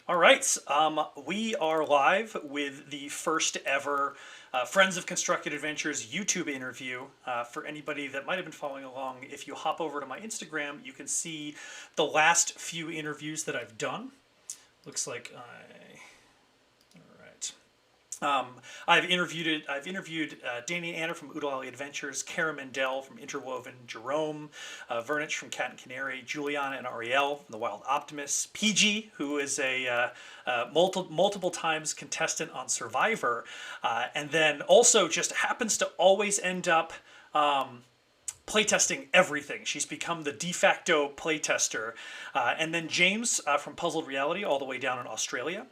All right, we are live with the first ever Friends of Constructed Adventures YouTube interview. For anybody that might have been following along, if you hop over to my Instagram, you can see the last few interviews that I've done. Looks like all right. Um, I've interviewed Danny and Anna from Oodle Alley Adventures, Kara Mendel from Interwoven, Jerome, Vernich from Cat and Canary, Juliana and Ariel from The Wild Optimists, PG, who is a multiple times contestant on Survivor, and then also just happens to always end up playtesting everything. She's become the de facto playtester. And then James from Puzzled Reality, all the way down in Australia.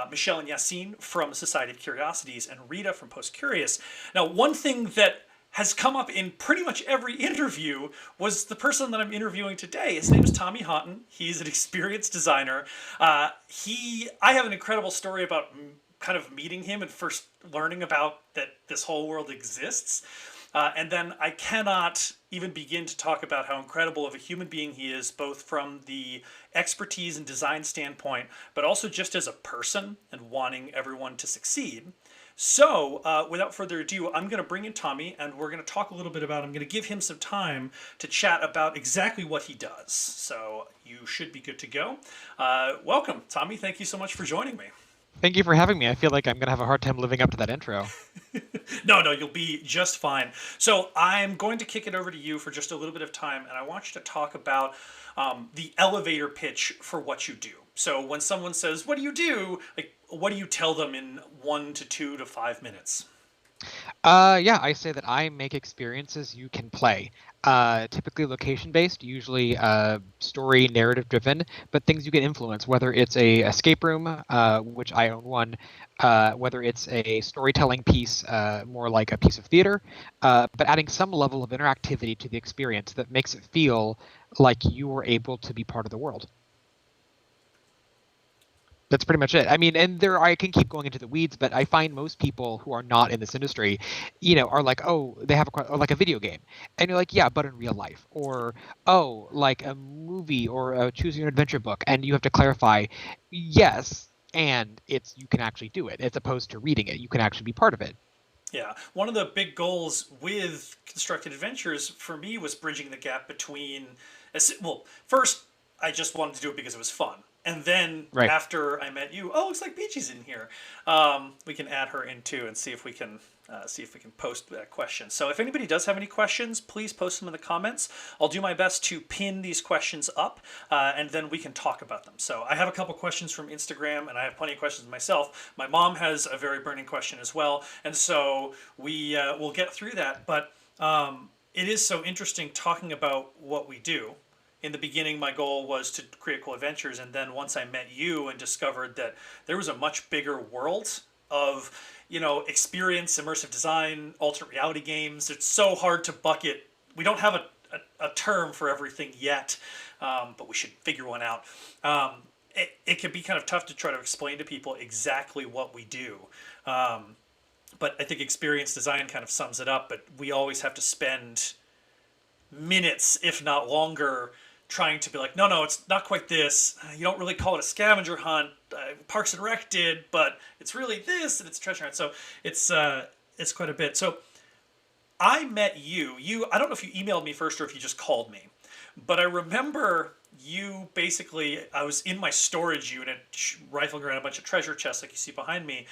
Michelle and Yassine from Society of Curiosities, and Rita from Post Curious. Now, one thing that has come up in pretty much every interview was the person that I'm interviewing today. His name is Tommy Honton. He's an experienced designer. I have an incredible story about kind of meeting him and first learning about that this whole world exists. And then I cannot even begin to talk about how incredible of a human being he is, both from the expertise and design standpoint, but also just as a person and wanting everyone to succeed. So, without further ado, I'm going to bring in Tommy and we're going to talk a little bit about, I'm going to give him some time to chat about exactly what he does. So, you should be good to go. Welcome, Tommy. Thank you so much for joining me. Thank you for having me. I feel like I'm going to have a hard time living up to that intro. No, you'll be just fine. So I'm going to kick it over to you for just a little bit of time, and I want you to talk about the elevator pitch for what you do. So when someone says, "What do you do?" Like, what do you tell them in 1 to 2 to 5 minutes? Yeah, I say that I make experiences you can play. Typically location based, usually story narrative driven, but things you can influence, whether it's a escape room, which I own one, whether it's a storytelling piece, more like a piece of theater, but adding some level of interactivity to the experience that makes it feel like you were able to be part of the world. That's pretty much it. I mean, and there I can keep going into the weeds, but I find most people who are not in this industry, are like, oh, they have or like a video game, and you're like, yeah, but in real life, or oh, like a movie or a choose your own adventure book, and you have to clarify, yes, and it's you can actually do it as opposed to reading it. You can actually be part of it. Yeah, one of the big goals with Constructed Adventures for me was bridging the gap between, well, first I just wanted to do it because it was fun, and then Right. after I met you, oh, looks like Beachy's in here. We can add her in too and see if we can post that question. So if anybody does have any questions, please post them in the comments. I'll do my best to pin these questions up, and then we can talk about them. So I have a couple questions from Instagram, and I have plenty of questions myself. My mom has a very burning question as well, and so we'll get through that. But it is so interesting talking about what we do. In the beginning, my goal was to create cool adventures, and then once I met you and discovered that there was a much bigger world of experience, immersive design, alternate reality games. It's so hard to bucket. We don't have a term for everything yet, but we should figure one out. It can be kind of tough to try to explain to people exactly what we do. But I think experience design kind of sums it up. But we always have to spend minutes, if not longer, trying to be like, no, it's not quite this. You don't really call it a scavenger hunt. Parks and Rec did, but it's really this, and it's a treasure hunt. So it's quite a bit. So I met you. I don't know if you emailed me first or if you just called me, but I remember you basically. I was in my storage unit rifling around a bunch of treasure chests like you see behind me,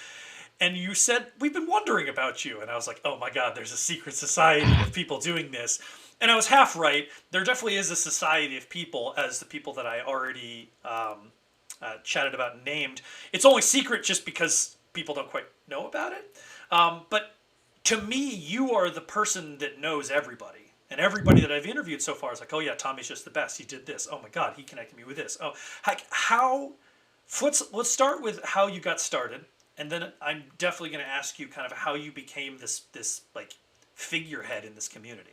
and you said, "We've been wondering about you." And I was like, "Oh my God, there's a secret society of people doing this." And I was half right. There definitely is a society of people, as the people that I already chatted about and named. It's only secret just because people don't quite know about it. But to me, you are the person that knows everybody. And everybody that I've interviewed so far is like, "Oh yeah, Tommy's just the best. He did this. Oh my God, he connected me with this." Oh, how let's start with how you got started, and then I'm definitely going to ask you kind of how you became this like figurehead in this community.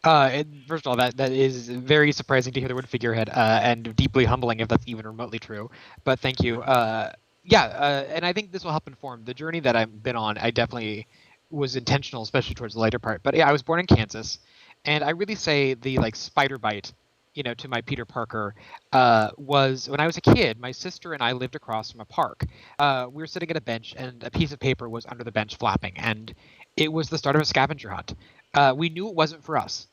First of all, that is very surprising to hear the word figurehead, and deeply humbling if that's even remotely true. But thank you. Yeah, and I think this will help inform the journey that I've been on. I definitely was intentional, especially towards the later part. But yeah, I was born in Kansas, and I really say the like spider bite to my Peter Parker, was when I was a kid, my sister and I lived across from a park. We were sitting at a bench, and a piece of paper was under the bench flapping, and it was the start of a scavenger hunt. We knew it wasn't for us.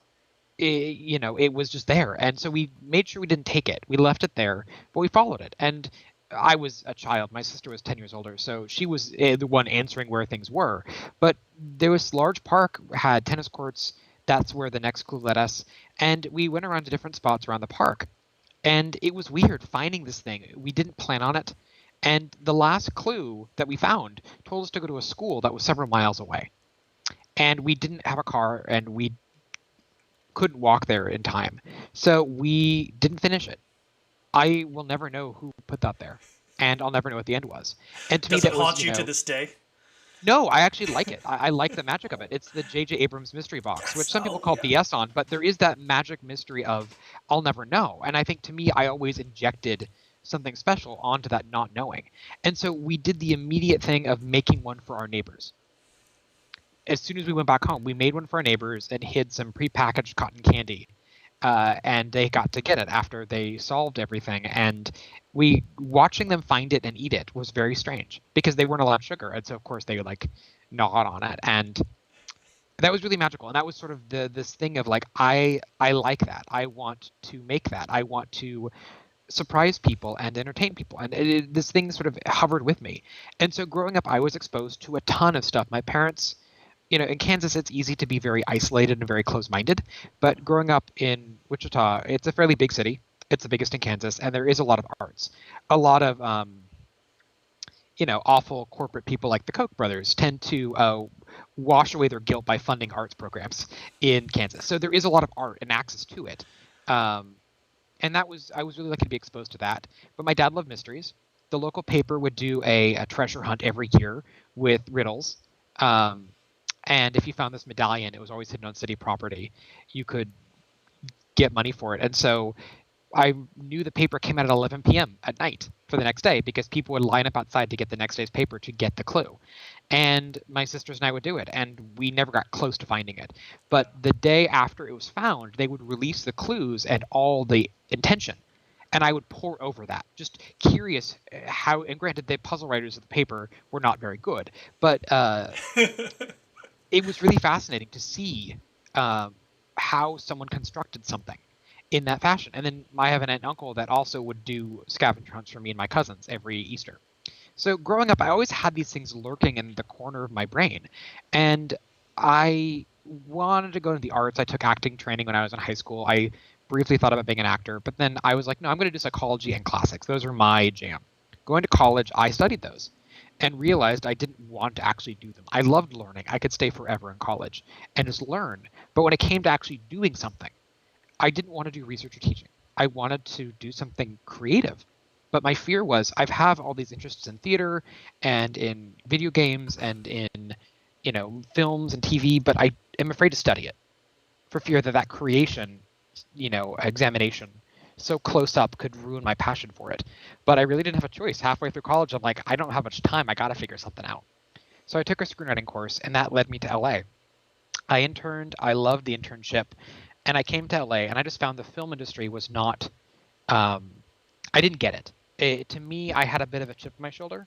It was just there, and so we made sure we didn't take it. We left it there, but we followed it. And I was a child. My sister was 10 years older, so she was the one answering where things were. But there was large park, had tennis courts. That's where the next clue led us. And we went around to different spots around the park. And it was weird finding this thing. We didn't plan on it. And the last clue that we found told us to go to a school that was several miles away. And we didn't have a car, and we couldn't walk there in time. So we didn't finish it. I will never know who put that there, and I'll never know what the end was. And to me, Does it that was, haunt you to this day? no, I actually like it. I like the magic of it. It's the J.J. Abrams mystery box, which some people Oh call yeah. BS on, but there is that magic mystery of I'll never know. And I think to me, I always injected something special onto that not knowing. And so we did the immediate thing of making one for our neighbors. As soon as we went back home, we made one for our neighbors and hid some prepackaged cotton candy. And they got to get it after they solved everything. And we watching them find it and eat it was very strange because they weren't allowed sugar, and so of course they like gnawed on it, and that was really magical. And that was sort of this thing of like I like that. I want to make that. I want to surprise people and entertain people, and this thing sort of hovered with me. And so growing up, I was exposed to a ton of stuff. My parents, in Kansas, it's easy to be very isolated and very close-minded. But growing up in Wichita, it's a fairly big city. It's the biggest in Kansas, and there is a lot of arts. A lot of, awful corporate people like the Koch brothers tend to wash away their guilt by funding arts programs in Kansas. So there is a lot of art and access to it. And I was really lucky to be exposed to that. But my dad loved mysteries. The local paper would do a treasure hunt every year with riddles. And if you found this medallion, it was always hidden on city property. You could get money for it. And so I knew the paper came out at 11 p.m. at night for the next day because people would line up outside to get the next day's paper to get the clue. And my sisters and I would do it, and we never got close to finding it. But the day after it was found, they would release the clues and all the intention. And I would pore over that, just curious how, and granted, the puzzle writers of the paper were not very good, but it was really fascinating to see how someone constructed something in that fashion. And then I have an aunt and uncle that also would do scavenger hunts for me and my cousins every Easter. So growing up, I always had these things lurking in the corner of my brain. And I wanted to go into the arts. I took acting training when I was in high school. I briefly thought about being an actor, but then I was like, no, I'm going to do psychology and classics. Those are my jam. Going to college, I studied those and realized I didn't want to actually do them. I loved learning. I could stay forever in college and just learn. But when it came to actually doing something, I didn't want to do research or teaching. I wanted to do something creative. But my fear was I have all these interests in theater and in video games and in, films and TV, but I am afraid to study it for fear that creation, examination so close up could ruin my passion for it. But I really didn't have a choice. Halfway through college, I'm like, I don't have much time. I got to figure something out. So I took a screenwriting course, and that led me to LA. I interned. I loved the internship. And I came to LA, and I just found the film industry was not, I didn't get it. To me, I had a bit of a chip on my shoulder.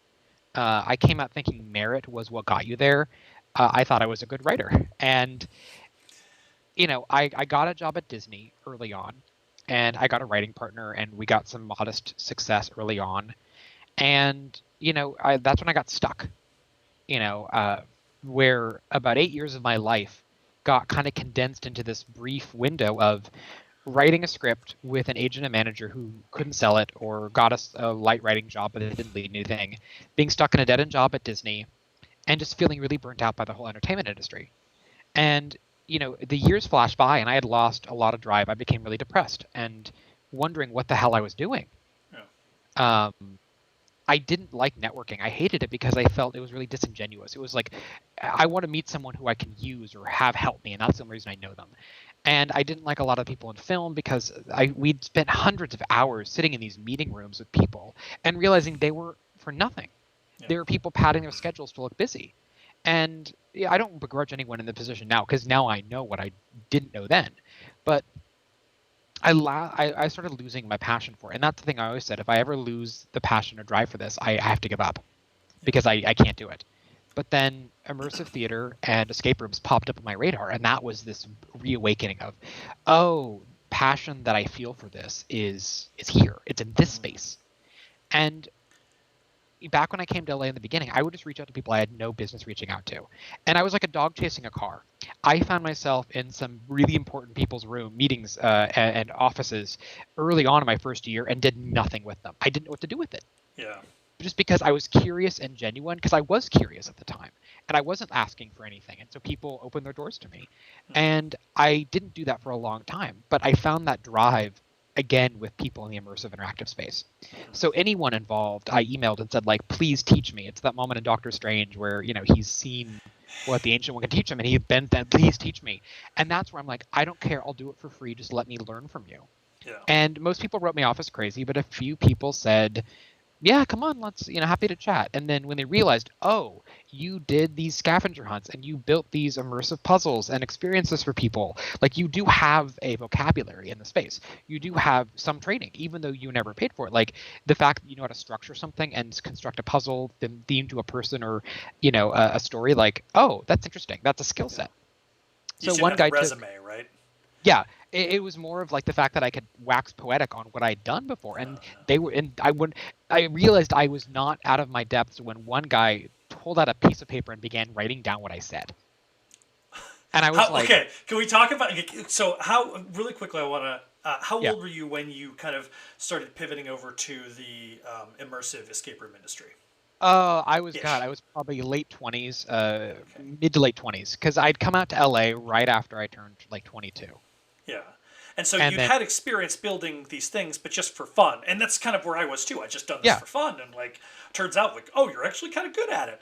I came out thinking merit was what got you there. I thought I was a good writer. And, I got a job at Disney early on, and I got a writing partner, and we got some modest success early on. And, that's when I got stuck, where about 8 years of my life got kind of condensed into this brief window of writing a script with an agent and manager who couldn't sell it or got us a light writing job but it didn't lead to anything, being stuck in a dead-end job at Disney, and just feeling really burnt out by the whole entertainment industry. And, the years flashed by and I had lost a lot of drive. I became really depressed and wondering what the hell I was doing. Yeah. I didn't like networking. I hated it because I felt it was really disingenuous. It was like, I want to meet someone who I can use or have help me, and that's the only reason I know them. And I didn't like a lot of people in film because we'd spent hundreds of hours sitting in these meeting rooms with people and realizing they were for nothing. Yeah. They were people padding their schedules to look busy. And yeah, I don't begrudge anyone in the position now because now I know what I didn't know then. But I started losing my passion for it. And that's the thing I always said. If I ever lose the passion or drive for this, I have to give up because I can't do it. But then immersive theater and escape rooms popped up on my radar, and that was this reawakening of, oh, passion that I feel for this is here. It's in this space. And back when I came to LA in the beginning, I would just reach out to people I had no business reaching out to. And I was like a dog chasing a car. I found myself in some really important people's room meetings and offices early on in my first year and did nothing with them. I didn't know what to do with it. Yeah. Just because I was curious and genuine, because I was curious at the time and I wasn't asking for anything. And so people opened their doors to me. And I didn't do that for a long time, but I found that drive again with people in the immersive interactive space. So anyone involved, I emailed and said, like, please teach me. It's that moment in Doctor Strange where, you know, he's seen what the Ancient One can teach him and he bent that, please teach me. And that's where I'm like, I don't care. I'll do it for free. Just let me learn from you. Yeah. And most people wrote me off as crazy, but a few people said, yeah, come on, let's, you know, happy to chat. And then when they realized, oh, you did these scavenger hunts and you built these immersive puzzles and experiences for people, like you do have a vocabulary in the space. You do have some training, even though you never paid for it. Like the fact that you know how to structure something and construct a puzzle themed to a person or, you know, a story, like, oh, that's interesting. That's a skill set. You So one guy resume, right? Yeah, it was more of like the fact that I could wax poetic on what I'd done before, and they were, and I realized I was not out of my depths when one guy pulled out a piece of paper and began writing down what I said, and I was like, okay, can we talk about so how really quickly? I want to. How Yeah. old were you when you kind of started pivoting over to the immersive escape room industry? I was God, I was probably late 20s, mid to late 20s, because I'd come out to LA right after I turned like 22. Yeah. And so And you'd then, had experience building these things, but just for fun. And that's kind of where I was too. I just done this Yeah. for fun. And like, turns out like, oh, you're actually kind of good at it.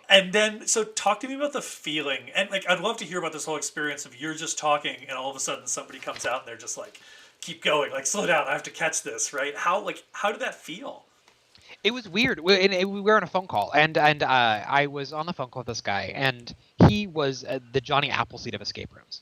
And then, so talk to me about the feeling. And like, I'd love to hear about this whole experience of you're just talking and all of a sudden somebody comes out and they're just like, keep going, like, slow down. I have to catch this, right? How did that feel? It was weird. We were on a phone call, and I was on the phone call with this guy, and he was the Johnny Appleseed of escape rooms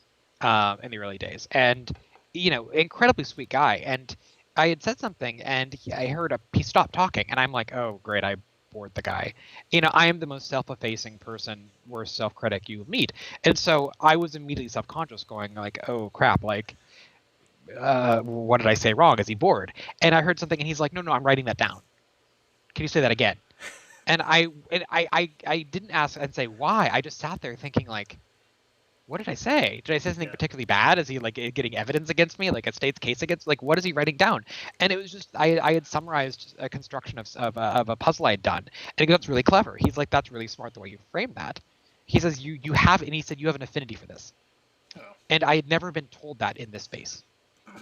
in the early days, and you know, incredibly sweet guy. And I had said something, and I heard he stopped talking, and I'm like, oh great, I bored the guy. You know, I am the most self-effacing person, worst self-critic you meet, and so I was immediately self-conscious, going like, oh crap, like. What did I say wrong? Is he bored? And I heard something, and he's like, no, I'm writing that down. Can you say that again? And I didn't ask and say why. I just sat there thinking like, what did I say? Did I say something particularly bad? Is he like getting evidence against me, like a state's case against? Like, what is he writing down? And it was just I had summarized a construction of a puzzle I had done, and he goes, that's really clever. He's like, that's really smart the way you framed that. He says you have, and he said you have an affinity for this, and I had never been told that in this space,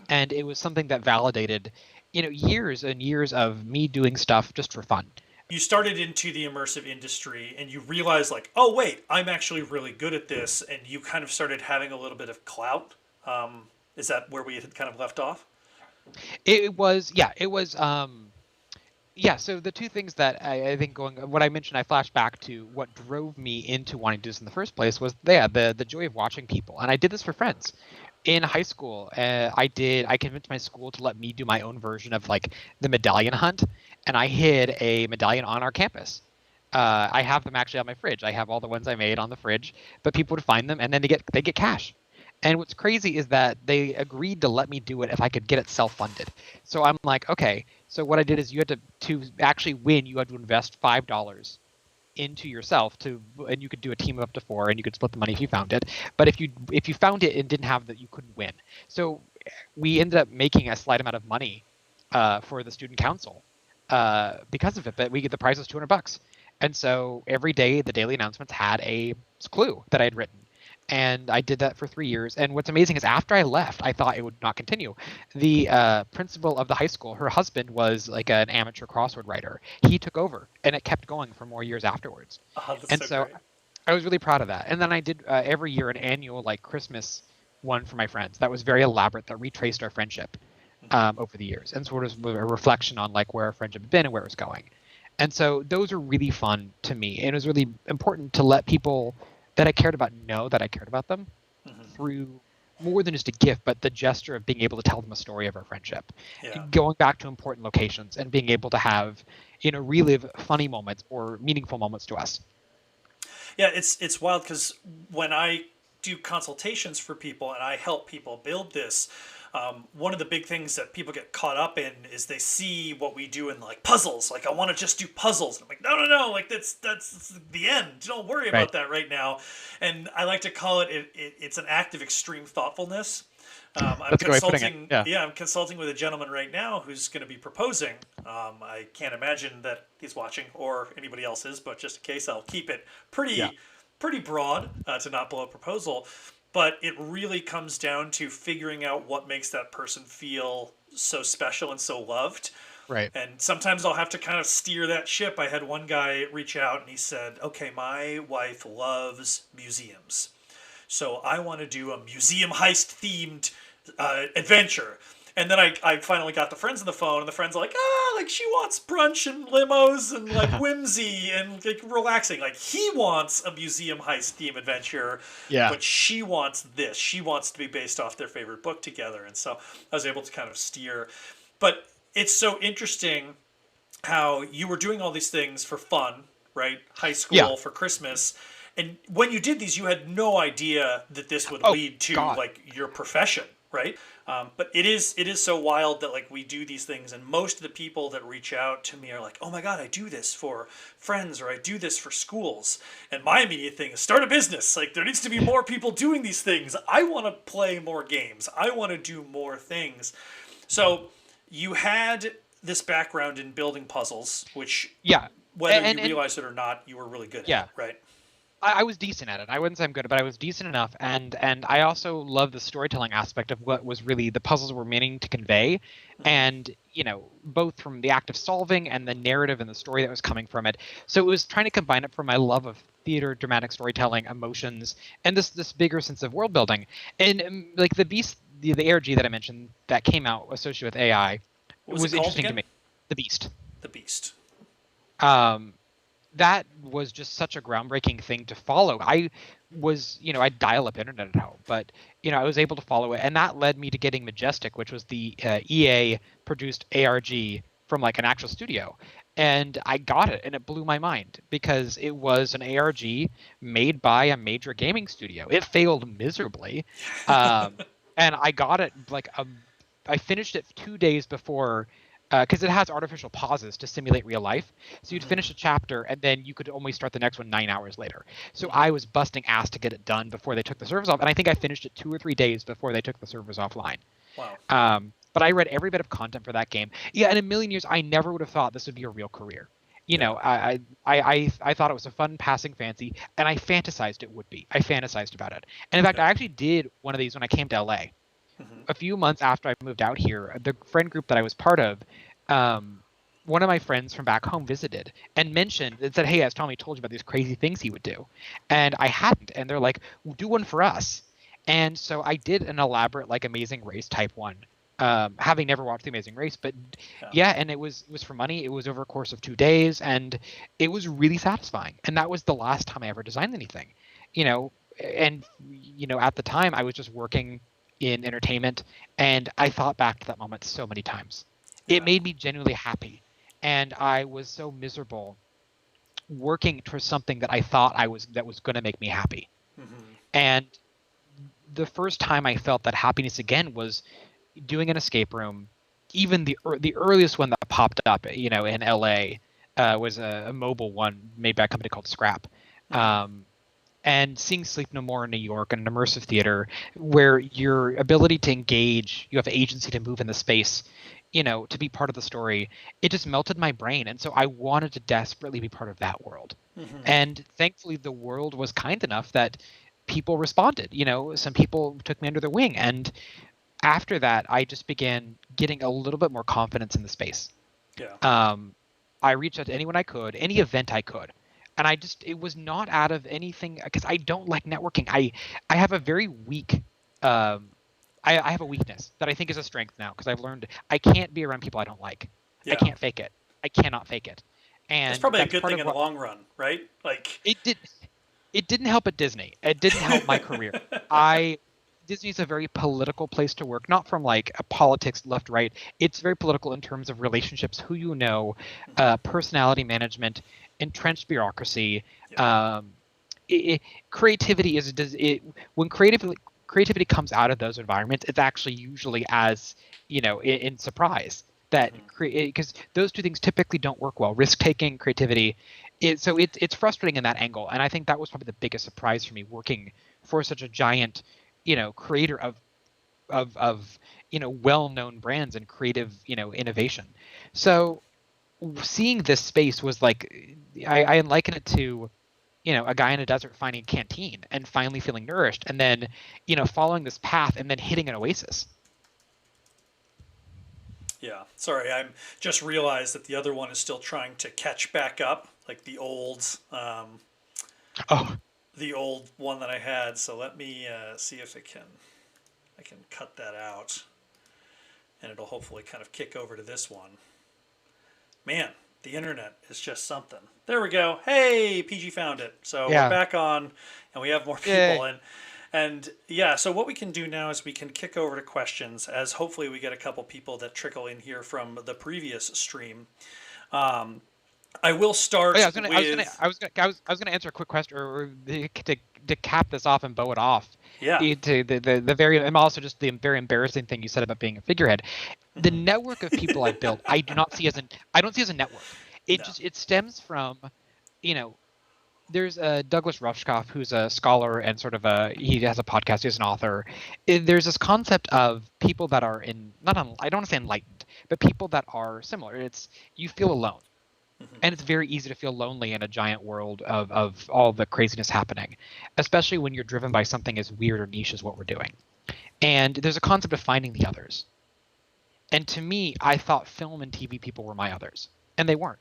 and it was something that validated, you know, years and years of me doing stuff just for fun. You started into the immersive industry and you realized like, oh wait, I'm actually really good at this, and you kind of started having a little bit of clout. Is that where we had kind of left off? It was, yeah, it was, yeah. So the two things that I think what I mentioned, I flashed back to what drove me into wanting to do this in the first place was, the joy of watching people. And I did this for friends. In high school, I convinced my school to let me do my own version of like the medallion hunt. And I hid a medallion on our campus. I have them actually on my fridge. I have all the ones I made on the fridge, but people would find them and then they get cash. And what's crazy is that they agreed to let me do it if I could get it self-funded. So I'm like, okay. So what I did is you had to actually win, you had to invest $5 into yourself and you could do a team of up to 4 and you could split the money if you found it. But if you found it and didn't have that, you couldn't win. So we ended up making a slight amount of money for the student council because of it. But the prize was $200. And so every day the daily announcements had a clue that I had written. And I did that for 3 years. And what's amazing is after I left, I thought it would not continue. The principal of the high school, her husband was like an amateur crossword writer. He took over, and it kept going for more years afterwards. And so great. I was really proud of that. And then I did every year an annual like Christmas one for my friends. That was very elaborate. That retraced our friendship over the years, and sort of a reflection on like where our friendship had been and where it was going. And so those are really fun to me, and it was really important to let people that I cared about know that I cared about them through more than just a gift, but the gesture of being able to tell them a story of our friendship, Yeah. going back to important locations and being able to have, relive funny moments or meaningful moments to us. Yeah, it's wild because when I do consultations for people and I help people build this, one of the big things that people get caught up in is they see what we do in like puzzles. Like I want to just do puzzles. And I'm like, no, no, no. Like that's the end. Don't worry Right. about that right now. And I like to call it's an act of extreme thoughtfulness. I'm That's a good way of putting it. consulting. Yeah. Yeah, I'm consulting with a gentleman right now who's going to be proposing. I can't imagine that he's watching or anybody else is, but just in case, I'll keep it Yeah. pretty broad to not blow a proposal. But it really comes down to figuring out what makes that person feel so special and so loved. Right. And sometimes I'll have to kind of steer that ship. I had one guy reach out and he said, "Okay, my wife loves museums. So I want to do a museum heist themed adventure." And then I finally got the friends on the phone, and the friends are like, like she wants brunch and limos and like whimsy and like relaxing. Like he wants a museum heist theme adventure, Yeah. but she wants this. She wants to be based off their favorite book together. And so I was able to kind of steer. But it's so interesting how you were doing all these things for fun, right? High Yeah. school for Christmas. And when you did these, you had no idea that this would Oh lead to God. like your profession, right? But it is so wild that like we do these things, and most of the people that reach out to me are like, "Oh my God, I do this for friends, or I do this for schools." And my immediate thing is start a business. Like there needs to be more people doing these things. I want to play more games. I want to do more things. So you had this background in building puzzles, which Yeah. whether you And realized it or not, you were really good yeah. at, right? I was decent at it. I wouldn't say I'm good, but I was decent enough, and I also love the storytelling aspect of what was really the puzzles were meaning to convey, and both from the act of solving and the narrative and the story that was coming from it. So it was trying to combine it from my love of theater, dramatic storytelling, emotions, and this bigger sense of world building. And like the beast, the ARG that I mentioned that came out associated with AI, it What was it was called interesting to again? me. The beast. The Beast. Um, that was just such a groundbreaking thing to follow. I'd dial up internet at home, but I was able to follow it, and that led me to getting Majestic, which was the EA produced ARG from like an actual studio. And I got it, and it blew my mind because it was an ARG made by a major gaming studio. It failed miserably, and I got it I finished it 2 days before because it has artificial pauses to simulate real life. So you'd finish a chapter and then you could only start the next one 9 hours later. So I was busting ass to get it done before they took the servers off, and I think I finished it 2 or 3 days before they took the servers offline. Wow. But I read every bit of content for that game. Yeah, in a million years, I never would have thought this would be a real career. Yeah. I thought it was a fun passing fancy, and I fantasized it would be. I fantasized about it, and in fact, Yeah. I actually did one of these when I came to LA Mm-hmm. a few months after I moved out here. The friend group that I was part of, one of my friends from back home visited and mentioned and said, "Hey, as Tommy told you about these crazy things he would do," and I hadn't. And they're like, well, "Do one for us." And so I did an elaborate, like, Amazing Race type one, having never watched The Amazing Race, but yeah, and it was for money. It was over a course of 2 days, and it was really satisfying. And that was the last time I ever designed anything, and at the time I was just working in entertainment, and I thought back to that moment so many times. It made me genuinely happy, and I was so miserable working towards something that I thought that was going to make me happy. Mm-hmm. And the first time I felt that happiness again was doing an escape room. Even the earliest one that popped up, in LA, was a mobile one made by a company called Scrap. And seeing Sleep No More in New York and an immersive theater where your ability to engage, you have agency to move in the space, to be part of the story, it just melted my brain. And so I wanted to desperately be part of that world. Mm-hmm. And thankfully, the world was kind enough that people responded. Some people took me under their wing. And after that, I just began getting a little bit more confidence in the space. Yeah. I reached out to anyone I could, any event I could. And it was not out of anything, because I don't like networking. I have a very weak, I have a weakness that I think is a strength now, because I've learned I can't be around people I don't like. Yeah. I can't fake it. I cannot fake it. And It's probably a that's good part thing of in the what long run, right? Like it didn't help at Disney. It didn't help my career. I Disney's a very political place to work, not from like a politics left right. It's very political in terms of relationships, who you know, personality management, entrenched bureaucracy. Yeah. Um, Creativity is when creativity comes out of those environments, it's actually usually as in surprise that because those two things typically don't work well. Risk taking, creativity. It's frustrating in that angle, and I think that was probably the biggest surprise for me working for such a giant creator of well-known brands and creative innovation. So seeing this space was like I liken it to a guy in a desert finding a canteen and finally feeling nourished, and then following this path and then hitting an oasis. Yeah. Sorry, I'm just realized that the other one is still trying to catch back up, like Oh, the old one that I had. So let me see if I can cut that out, and it'll hopefully kind of kick over to this one. Man, the internet is just something. There we go. Hey, PG found it. So we're yeah, back on, and we have more people. yay. And yeah, so what we can do now is we can kick over to questions, as hopefully we get a couple people that trickle in here from the previous stream. I will Oh start yeah, with I was gonna answer a quick question, or to cap this off and bow it off. yeah. To the very, and also just the very embarrassing thing you said about being a figurehead. The network of people I've built, I don't see as a network. No. It stems from, you know, there's Douglas Rushkoff, who's a scholar and sort of he has a podcast. He's an author. There's this concept of people that are I don't want to say enlightened, but people that are similar. It's you feel alone, and it's very easy to feel lonely in a giant world of all the craziness happening, especially when you're driven by something as weird or niche as what we're doing. And there's a concept of finding the others. And to me, I thought film and TV people were my others, and they weren't.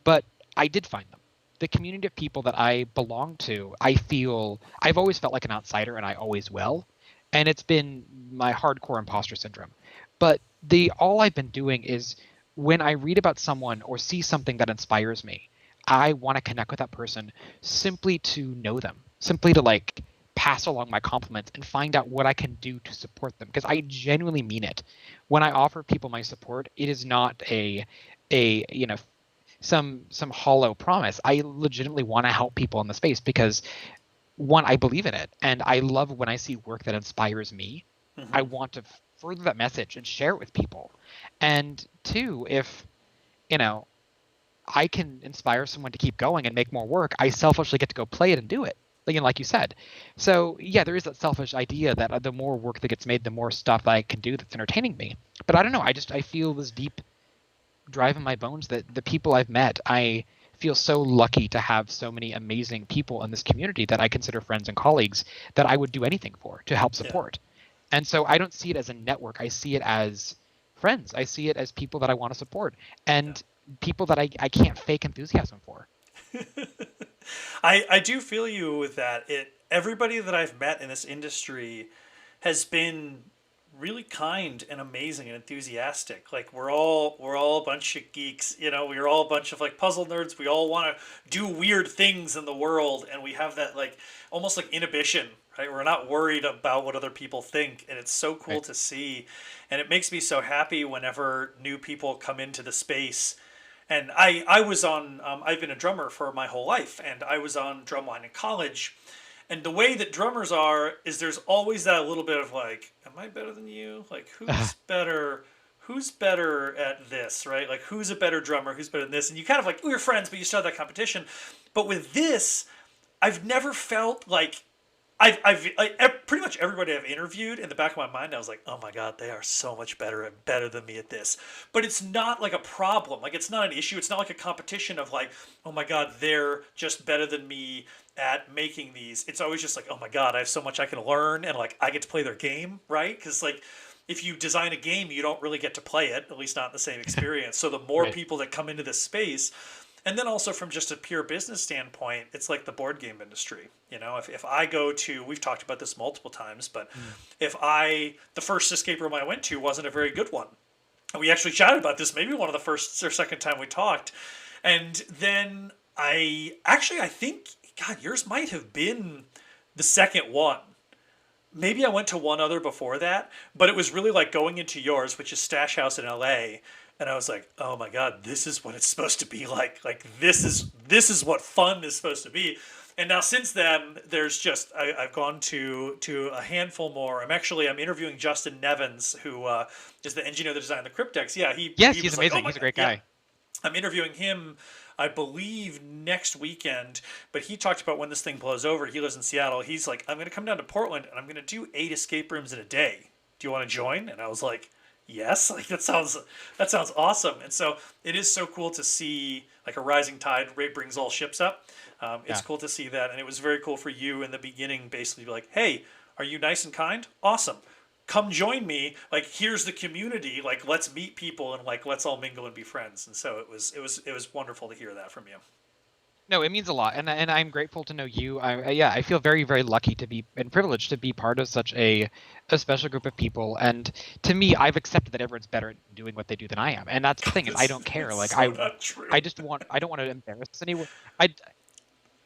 But I did find them. The community of people that I belong to, I've always felt like an outsider, and I always will. And it's been my hardcore imposter syndrome. But the all I've been doing is when I read about someone or see something that inspires me, I want to connect with that person simply to know them, simply to like pass along my compliments and find out what I can do to support them because I genuinely mean it. When I offer people my support, it is not a some hollow promise. I legitimately want to help people in the space because one, I believe in it, and I love when I see work that inspires me. I Hmm. want to further that message and share it with people. And two, if you know I can inspire someone to keep going and make more work, I selfishly get to go play it and do it. Like you said. So yeah, there is that selfish idea that the more work that gets made, the more stuff I can do that's entertaining me. But I don't know. I feel this deep drive in my bones that the people I've met, I feel so lucky to have so many amazing people in this community that I consider friends and colleagues that I would do anything for to help Yeah. support. And so I don't see it as a network. I see it as friends. I see it as people that I want to support Yeah. and people that I can't fake enthusiasm for. I do feel you with that. Everybody that I've met in this industry has been really kind and amazing and enthusiastic. Like we're all a bunch of geeks, we're all a bunch of like puzzle nerds. We all want to do weird things in the world, and we have that like almost like inhibition, right? We're not worried about what other people think, and it's so cool Right. to see. And it makes me so happy whenever new people come into the space. And I was on, I've been a drummer for my whole life, and I was on drumline in college. And the way that drummers are is there's always that little bit of like, am I better than you? Like, who's better? Who's better at this, right? Like, who's a better drummer? Who's better than this? And you kind of like, we're friends, but you still have that competition. But with this, I've never felt like pretty much everybody I've interviewed in the back of my mind, I was like, oh my God, they are so much better than me at this. But it's not like a problem. Like, it's not an issue. It's not like a competition of like, oh my God, they're just better than me at making these. It's always just like, oh my God, I have so much I can learn, and like I get to play their game, right? Because like if you design a game, you don't really get to play it, at least not the same experience. So the more Right. people that come into this space, and then also from just a pure business standpoint, it's like the board game industry. If I go to, we've talked about this multiple times, but Mm. the first escape room I went to wasn't a very good one. And we actually chatted about this maybe one of the first or second time we talked. And then I think, God, yours might have been the second one. maybe I went to one other before that, but it was really like going into yours, which is Stash House in LA, and I was like, "Oh my God, this is what it's supposed to be like. Like this is what fun is supposed to be." And now since then, there's just I've gone to a handful more. I'm interviewing Justin Nevins, who is the engineer that designed the Cryptex. Yeah, Yes, he he's was like, "Oh amazing. my He's a God, great yeah." guy. I'm interviewing him, I believe, next weekend. But he talked about when this thing blows over. He lives in Seattle. He's like, I'm going to come down to Portland and I'm going to do 8 escape rooms in a day. Do you want to join? And I was like, yes. Like that sounds awesome. And so it is so cool to see like a rising tide brings all ships up. It's Yeah. cool to see that, and it was very cool for you in the beginning, basically be like, hey, are you nice and kind? Awesome, come join me, like here's the community, like let's meet people and like let's all mingle and be friends. And so it was wonderful to hear that from you. No, it means a lot, and I'm grateful to know you. Yeah, I feel very very lucky to be and privileged to be part of such a special group of people. And to me, I've accepted that everyone's better at doing what they do than I am, and that's the thing is I This don't care. is Like so not true. I don't want to embarrass anyone. I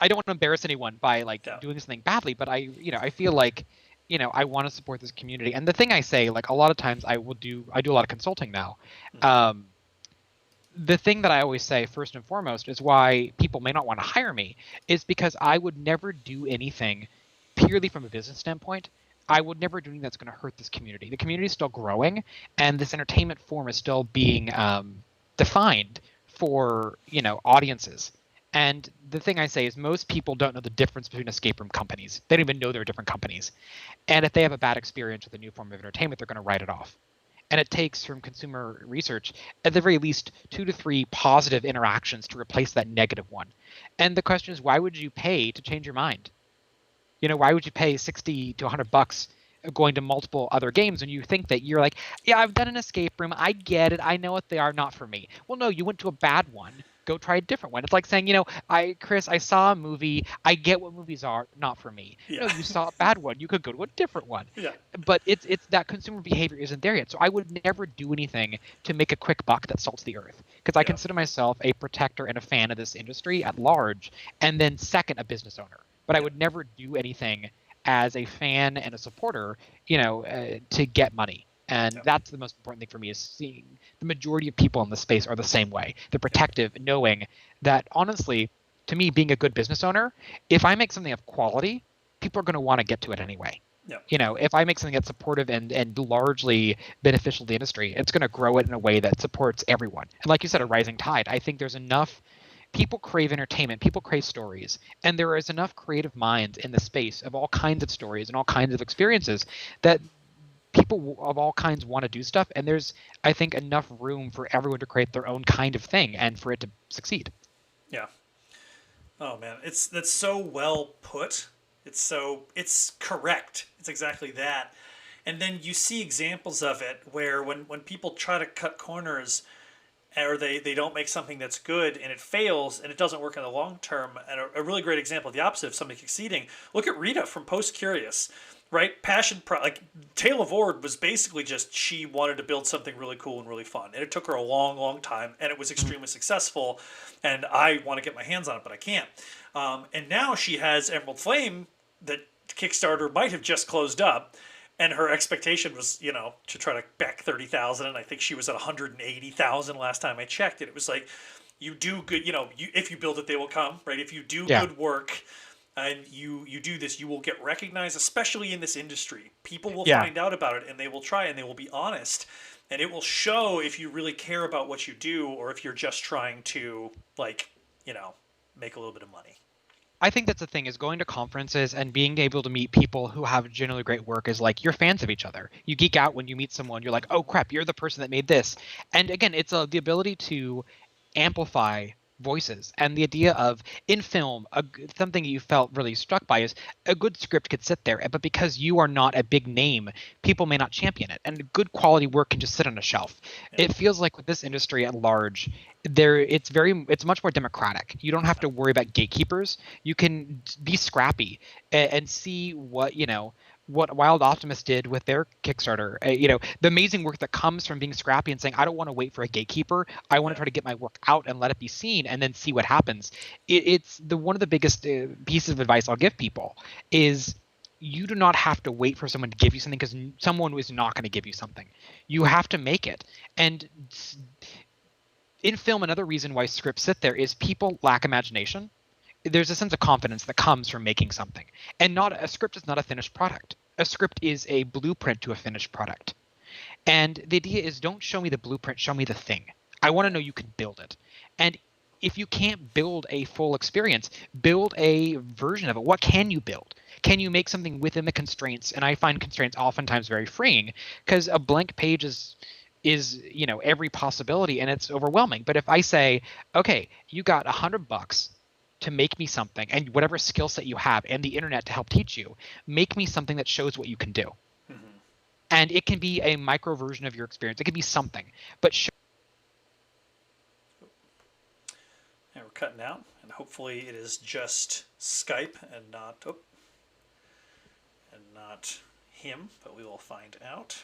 I don't want to embarrass anyone by like Yeah. doing something badly, but I feel like I want to support this community. And the thing I say, like a lot of times I do a lot of consulting now. Hmm. Um, the thing that I always say first and foremost is why people may not want to hire me is because I would never do anything purely from a business standpoint. I would never do anything that's going to hurt this community. The community is still growing, and this entertainment form is still being defined for audiences. And the thing I say is most people don't know the difference between escape room companies. They don't even know they're different companies. And if they have a bad experience with a new form of entertainment, they're going to write it off. And it takes from consumer research at the very least 2 to 3 positive interactions to replace that negative one. And the question is, why would you pay to change your mind? Why would you pay 60 to $100 going to multiple other games when you think that you're like, yeah, I've done an escape room, I get it, I know what they are, not for me. Well, no, you went to a bad one. Go try a different one. It's like saying, Chris, I saw a movie. I get what movies are, not for me. Yeah. No, you saw a bad one. You could go to a different one. Yeah. But it's that consumer behavior isn't there yet. So I would never do anything to make a quick buck that salts the earth because I Yeah. consider myself a protector and a fan of this industry at large, and then second, a business owner. But I Yeah. would never do anything as a fan and a supporter, to get money. And Yeah. that's the most important thing for me is seeing the majority of people in the space are the same way. They're Yeah. protective, knowing that honestly, to me, being a good business owner, if I make something of quality, people are going to want to get to it anyway. Yeah. If I make something that's supportive and largely beneficial to the industry, it's going to grow it in a way that supports everyone. And like you said, Yeah. a rising tide. I think there's enough people crave entertainment, people crave stories, and there is enough creative minds in the space of all kinds of stories and all kinds of experiences that people of all kinds want to do stuff, and there's I think enough room for everyone to create their own kind of thing and for it to succeed. Yeah. Oh man, that's so well put. It's correct. It's exactly that. And then you see examples of it where when people try to cut corners or they don't make something that's good and it fails and it doesn't work in the long term. And a really great example of the opposite of somebody succeeding. Look at Rita from Post Curious, right? Like Tale of Ord was basically just she wanted to build something really cool and really fun, and it took her a long, long time, and it was extremely successful. And I want to get my hands on it, but I can't. And now she has Emerald Flame that Kickstarter might have just closed up, and her expectation was, to try to back 30,000, and I think she was at 180,000 last time I checked. And it was like, you do good, if you build it, they will come, right? If you do Yeah. good work and you do this, you will get recognized, especially in this industry. People will Yeah. find out about it and they will try and they will be honest, and it will show if you really care about what you do or if you're just trying to like, make a little bit of money. I think that's the thing is going to conferences and being able to meet people who have generally great work is like you're fans of each other. You geek out when you meet someone. You're like, oh crap, you're the person that made this. And again, it's the ability to amplify voices and the idea of in film something you felt really struck by is a good script could sit there, but because you are not a big name, people may not champion it, and good quality work can just sit on a shelf. Yeah. It feels like with this industry at large, it's much more democratic. You don't have to worry about gatekeepers. You can be scrappy and see what Wild Optimus did with their Kickstarter. The amazing work that comes from being scrappy and saying, I don't want to wait for a gatekeeper. I want to Yeah. try to get my work out and let it be seen and then see what happens. It's one of the biggest pieces of advice I'll give people is you do not have to wait for someone to give you something because someone is not going to give you something. You have to make it. And in film, another reason why scripts sit there is people lack imagination. There's a sense of confidence that comes from making something. And not a script is not a finished product. A script is a blueprint to a finished product. And the idea is don't show me the blueprint, show me the thing. I want to know you can build it. And if you can't build a full experience, build a version of it. What can you build? Can you make something within the constraints? And I find constraints oftentimes very freeing because a blank page is every possibility and it's overwhelming. But if I say, okay, you got $100 to make me something and whatever skill set you have and the internet to help teach you, make me something that shows what you can do. And it can be a micro version of your experience. It can be something, but And we're cutting out, and hopefully it is just Skype and not him, but we will find out.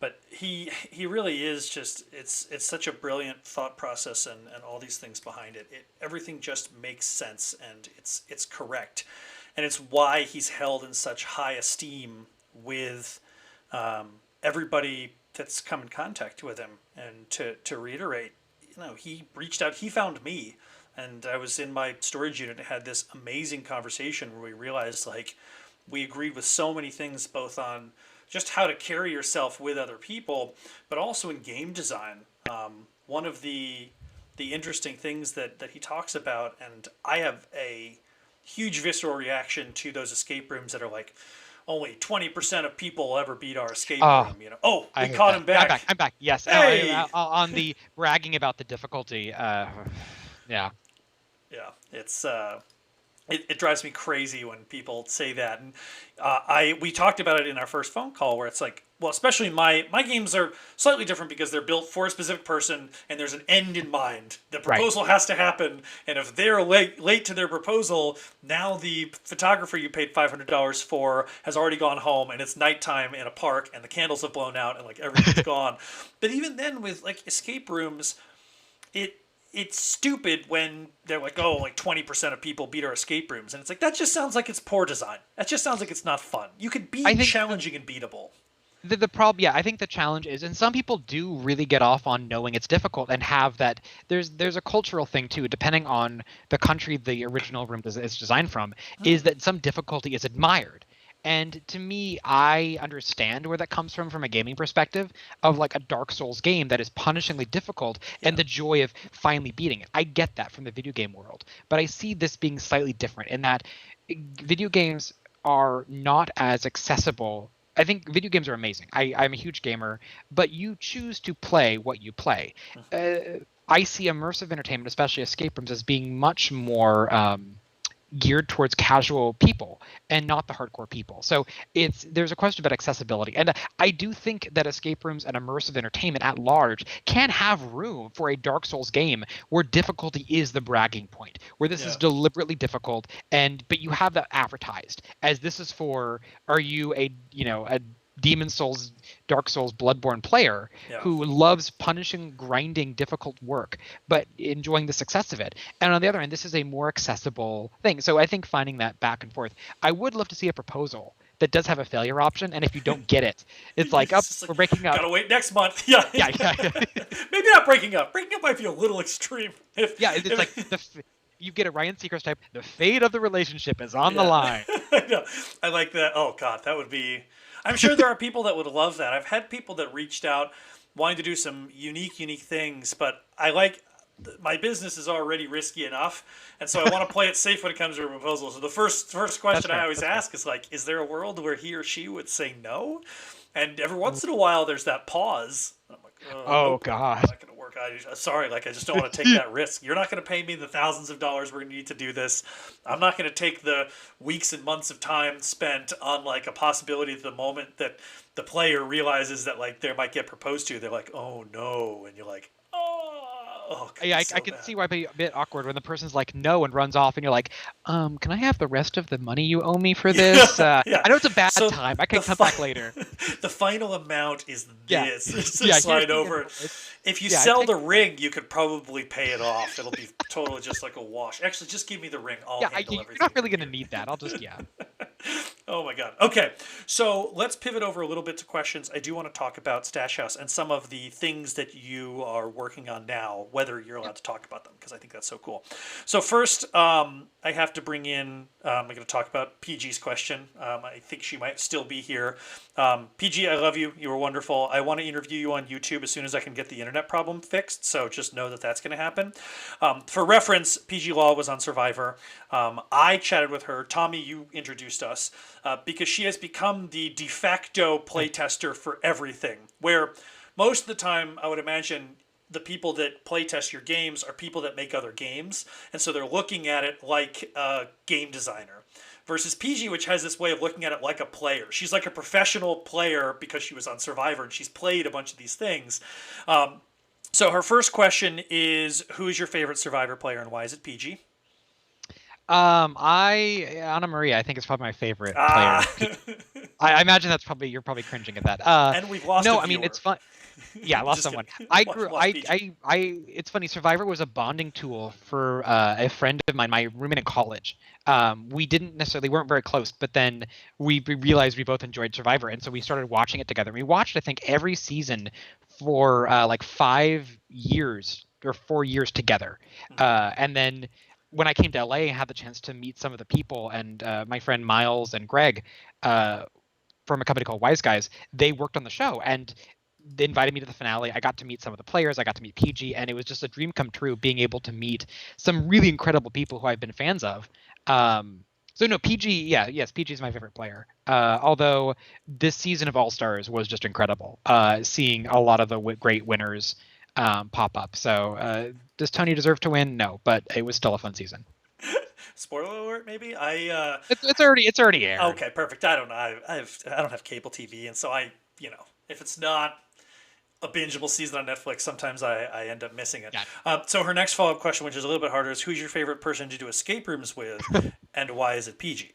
But he really is just it's such a brilliant thought process and all these things behind it. Everything just makes sense and it's correct, and it's why he's held in such high esteem with everybody that's come in contact with him. And to reiterate, he reached out, he found me, and I was in my storage unit and had this amazing conversation where we realized like we agreed with so many things, both on just how to carry yourself with other people, but also in game design. One of the interesting things that he talks about, and I have a huge visceral reaction to those escape rooms that are like, only 20% of people will ever beat our escape room. Oh, we caught him back. I'm back. Yes. Hey! On the bragging about the difficulty. Yeah. Yeah. It's it drives me crazy when people say that, and we talked about it in our first phone call where it's like, well, especially my games are slightly different because they're built for a specific person and there's an end in mind. The proposal has to happen, and if they're late to their proposal, now the photographer you paid $500 for has already gone home and it's nighttime in a park and the candles have blown out and like everything's gone. But even then with like escape rooms, it's stupid when they're like, oh, like 20% of people beat our escape rooms. And it's like, that just sounds like it's poor design. That just sounds like it's not fun. You could be challenging and beatable. The problem, yeah, I think the challenge is, and some people do really get off on knowing it's difficult and have that. There's a cultural thing too, depending on the country the original room is designed from, is that some difficulty is admired. And to me, I understand where that comes from a gaming perspective of like a Dark Souls game that is punishingly difficult and the joy of finally beating it. I get that from the video game world, but I see this being slightly different in that video games are not as accessible. I think video games are amazing. I'm a huge gamer, but you choose to play what you play. I see immersive entertainment, especially escape rooms, as being much more geared towards casual people and not the hardcore people. So there's a question about accessibility. And I do think that escape rooms and immersive entertainment at large can have room for a Dark Souls game where difficulty is the bragging point, where this is deliberately difficult, but you have that advertised as this is for, are you a Demon Souls, Dark Souls, Bloodborne player who loves punishing, grinding, difficult work, but enjoying the success of it. And on the other end, this is a more accessible thing. So I think finding that back and forth. I would love to see a proposal that does have a failure option, and if you don't get it, it's like, we're breaking up. Gotta wait next month. Yeah. Maybe not breaking up. Breaking up might be a little extreme. It's like you get a Ryan Seacrest type. The fate of the relationship is on the line. I know. I like that. Oh God, that would be. I'm sure there are people that would love that. I've had people that reached out wanting to do some unique things, but my business is already risky enough, and so I want to play it safe when it comes to a proposal. So the first question I always ask is like, is there a world where he or she would say no? And every once in a while, there's that pause. I'm like, oh God, it's not going to work. Sorry, I just don't want to take that risk. You're not going to pay me the thousands of dollars we're going to need to do this. I'm not going to take the weeks and months of time spent on like a possibility at the moment that the player realizes that like they might get proposed to. They're like, oh no, and you're like, oh. Oh, it could be I so can bad. see why it'd be a bit awkward when the person's like no and runs off, and you're like, can I have the rest of the money you owe me for this? Yeah, yeah. I know it's a bad So time. I the can come back later. the final amount is Yeah, this. It's a yeah. Here's slide the over. invoice. If you Yeah, I've sell the taken that. ring, you could probably pay it off. It'll be totally just like a wash. Actually, just give me the ring. I'll Yeah, handle you're not everything really from gonna here. need that. I'll just yeah. Oh my god. Okay, so let's pivot over a little bit to questions. I do want to talk about Stash House and some of the things that you are working on now, whether you're allowed to talk about them, because I think that's so cool. So first, I have to bring in. I'm going to talk about PG's question. I think she might still be here. PG, I love you. You were wonderful. I want to interview you on YouTube as soon as I can get the internet problem fixed. So just know that that's going to happen. For reference, PG Law was on Survivor. I chatted with her. Tommy, you introduced us because she has become the de facto playtester for everything. Where most of the time, I would imagine the people that playtest your games are people that make other games, and so they're looking at it like a game designer. Versus PG, which has this way of looking at it like a player. She's like a professional player because she was on Survivor and she's played a bunch of these things. So her first question is, who is your favorite Survivor player and why is it PG? Anna Maria, I think is probably my favorite Ah, player. I imagine that's probably you're probably cringing at that. and we've lost a No, I mean it's viewer. fun. Yeah, I lost Just someone. kidding. I Lost, grew. lost PG. It's funny. Survivor was a bonding tool for a friend of mine, my roommate in college. We didn't necessarily weren't very close, but then we realized we both enjoyed Survivor, and so we started watching it together. We watched, I think, every season for like 5 years or 4 years together, and then when I came to LA and had the chance to meet some of the people and my friend Miles and Greg from a company called Wise Guys, they worked on the show and they invited me to the finale. I got to meet some of the players. I got to meet PG, and it was just a dream come true being able to meet some really incredible people who I've been fans of. So no, PG, yeah, yes, PG is my favorite player. Although this season of All Stars was just incredible, seeing a lot of the great winners pop up. So does Tony deserve to win? No, but it was still a fun season. Spoiler alert, maybe. It's already aired. Okay, perfect. I don't know. I don't have cable TV, and so if it's not a bingeable season on Netflix, sometimes I end up missing it. Yeah. So her next follow up question, which is a little bit harder, is who's your favorite person to do escape rooms with, and why is it PG?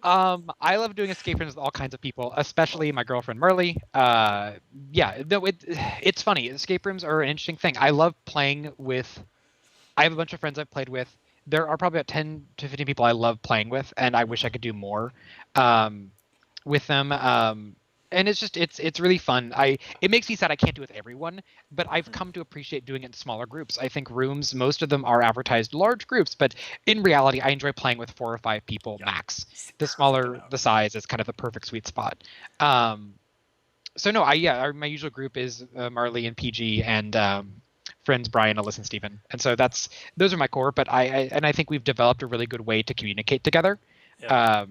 I love doing escape rooms with all kinds of people, especially my girlfriend Marley. Yeah, no, it's funny. Escape rooms are an interesting thing. I love playing with. I have a bunch of friends I've played with. There are probably about 10 to 15 people I love playing with, and I wish I could do more with them. And it's really fun. It makes me sad I can't do it with everyone, but I've come to appreciate doing it in smaller groups. I think rooms, most of them are advertised large groups, but in reality, I enjoy playing with 4 or 5 people Yeah, max. it's the The perfect smaller amount. the size is kind of the perfect sweet spot. So no, my usual group is Marley and PG and friends Brian, Alyssa, and Steven. And so those are my core. But I think we've developed a really good way to communicate together. Yeah.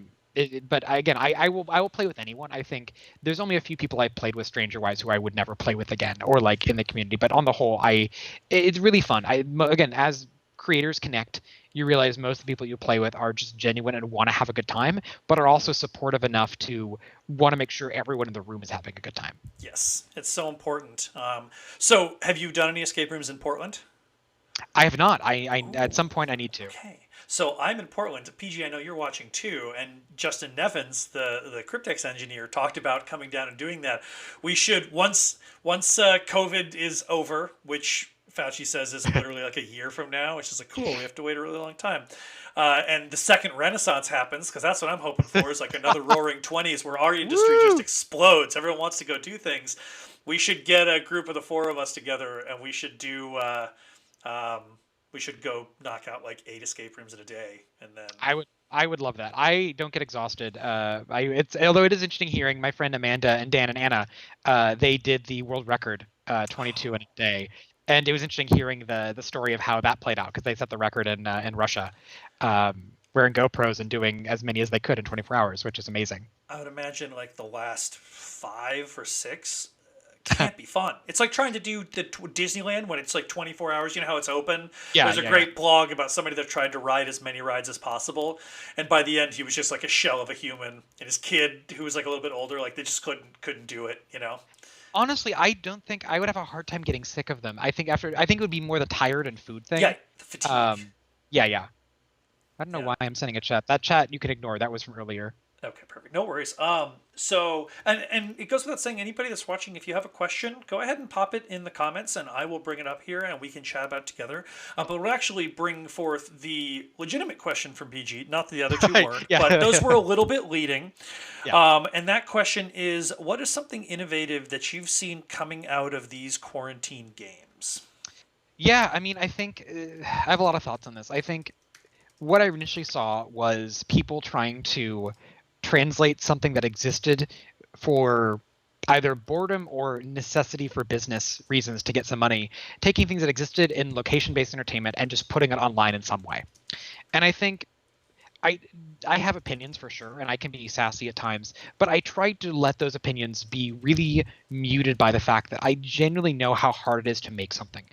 But again, I will play with anyone. I think there's only a few people I played with stranger wise who I would never play with again, or like in the community. But on the whole, it's really fun. Again, as creators connect, you realize most of the people you play with are just genuine and want to have a good time, but are also supportive enough to want to make sure everyone in the room is having a good time. Yes, it's so important. So have you done any escape rooms in Portland? I have not. I at Ooh, some point I need to. okay. So I'm in Portland. PG, I know you're watching too, and Justin Nevins, the Cryptex engineer, talked about coming down and doing that. We should once COVID is over, which Fauci says is literally like a year from now, which is like cool. We have to wait a really long time, and the second Renaissance happens because that's what I'm hoping for is like another Roaring Twenties where our industry just Woo! explodes. Everyone wants to go do things. We should get a group of the four of us together, and we should do. Um, we should go knock out like 8 escape rooms in a day, and then I would love that. I don't get exhausted. It's although it is interesting hearing my friend Amanda and Dan and Anna, they did the world record, 22 in a day, and it was interesting hearing the story of how that played out because they set the record in Russia, wearing GoPros and doing as many as they could in 24 hours, which is amazing. I would imagine like the last 5 or 6 can't be fun. It's like trying to do the Disneyland when it's like 24 hours. You know how it's open. Yeah, There's a yeah, yeah. great blog about somebody that tried to ride as many rides as possible, and by the end he was just like a shell of a human. And his kid, who was like a little bit older, like they just couldn't do it. Honestly, I don't think I would have a hard time getting sick of them. I think it would be more the tired and food Yeah, thing. the fatigue. Um, yeah, yeah. I don't know Yeah. why I'm sending a chat. That chat you can ignore. That was from earlier. Okay, perfect. No worries. So and it goes without saying, anybody that's watching, if you have a question, go ahead and pop it in the comments, and I will bring it up here, and we can chat about it together. But we'll actually bring forth the legitimate question from BG. Not that the other two weren't, but those Yeah, were a little bit leading. yeah. And that question is, what is something innovative that you've seen coming out of these quarantine games? Yeah, I mean, I think I have a lot of thoughts on this. I think what I initially saw was people trying to translate something that existed for either boredom or necessity for business reasons to get some money, taking things that existed in location-based entertainment and just putting it online in some way. And I think I I have opinions for sure, and I can be sassy at times, but I try to let those opinions be really muted by the fact that I genuinely know how hard it is to make something.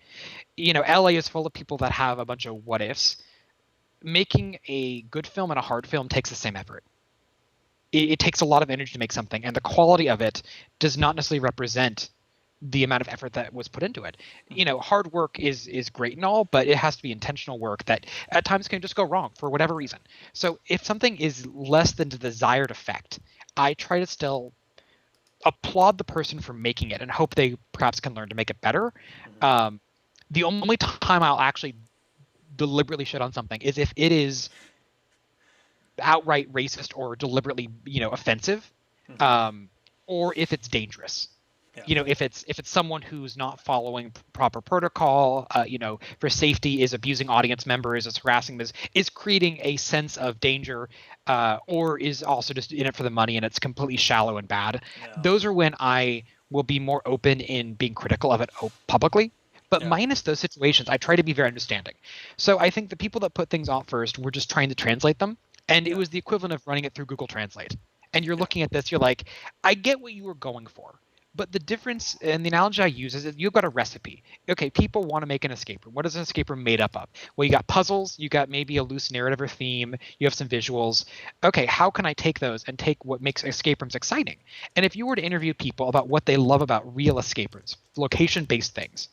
LA is full of people that have a bunch of what ifs. Making a good film and a hard film takes the same effort. It takes a lot of energy to make something, and the quality of it does not necessarily represent the amount of effort that was put into it. Hard work is great and all, but it has to be intentional work that at times can just go wrong for whatever reason. So if something is less than the desired effect, I try to still applaud the person for making it and hope they perhaps can learn to make it better. Um, the only time I'll actually deliberately shit on something is if it is outright racist or deliberately offensive, um, or if it's dangerous. Yeah. If it's someone who's not following proper protocol, for safety, is abusing audience members, is harassing them, is creating a sense of danger, or is also just in it for the money and it's completely shallow and bad. Yeah. Those are when I will be more open in being critical of it publicly. But Yeah. minus those situations, I try to be very understanding. So I think the people that put things out first were just trying to translate them, and it Yeah. was the equivalent of running it through Google Translate. And you're looking at this, you're like, I get what you were going for. But the difference, and the analogy I use is that you've got a recipe. Okay, people want to make an escape room. What is an escape room made up of? Well, you got puzzles, you got maybe a loose narrative or theme, you have some visuals. Okay, how can I take those and take what makes escape rooms exciting? And if you were to interview people about what they love about real escape rooms, location-based things,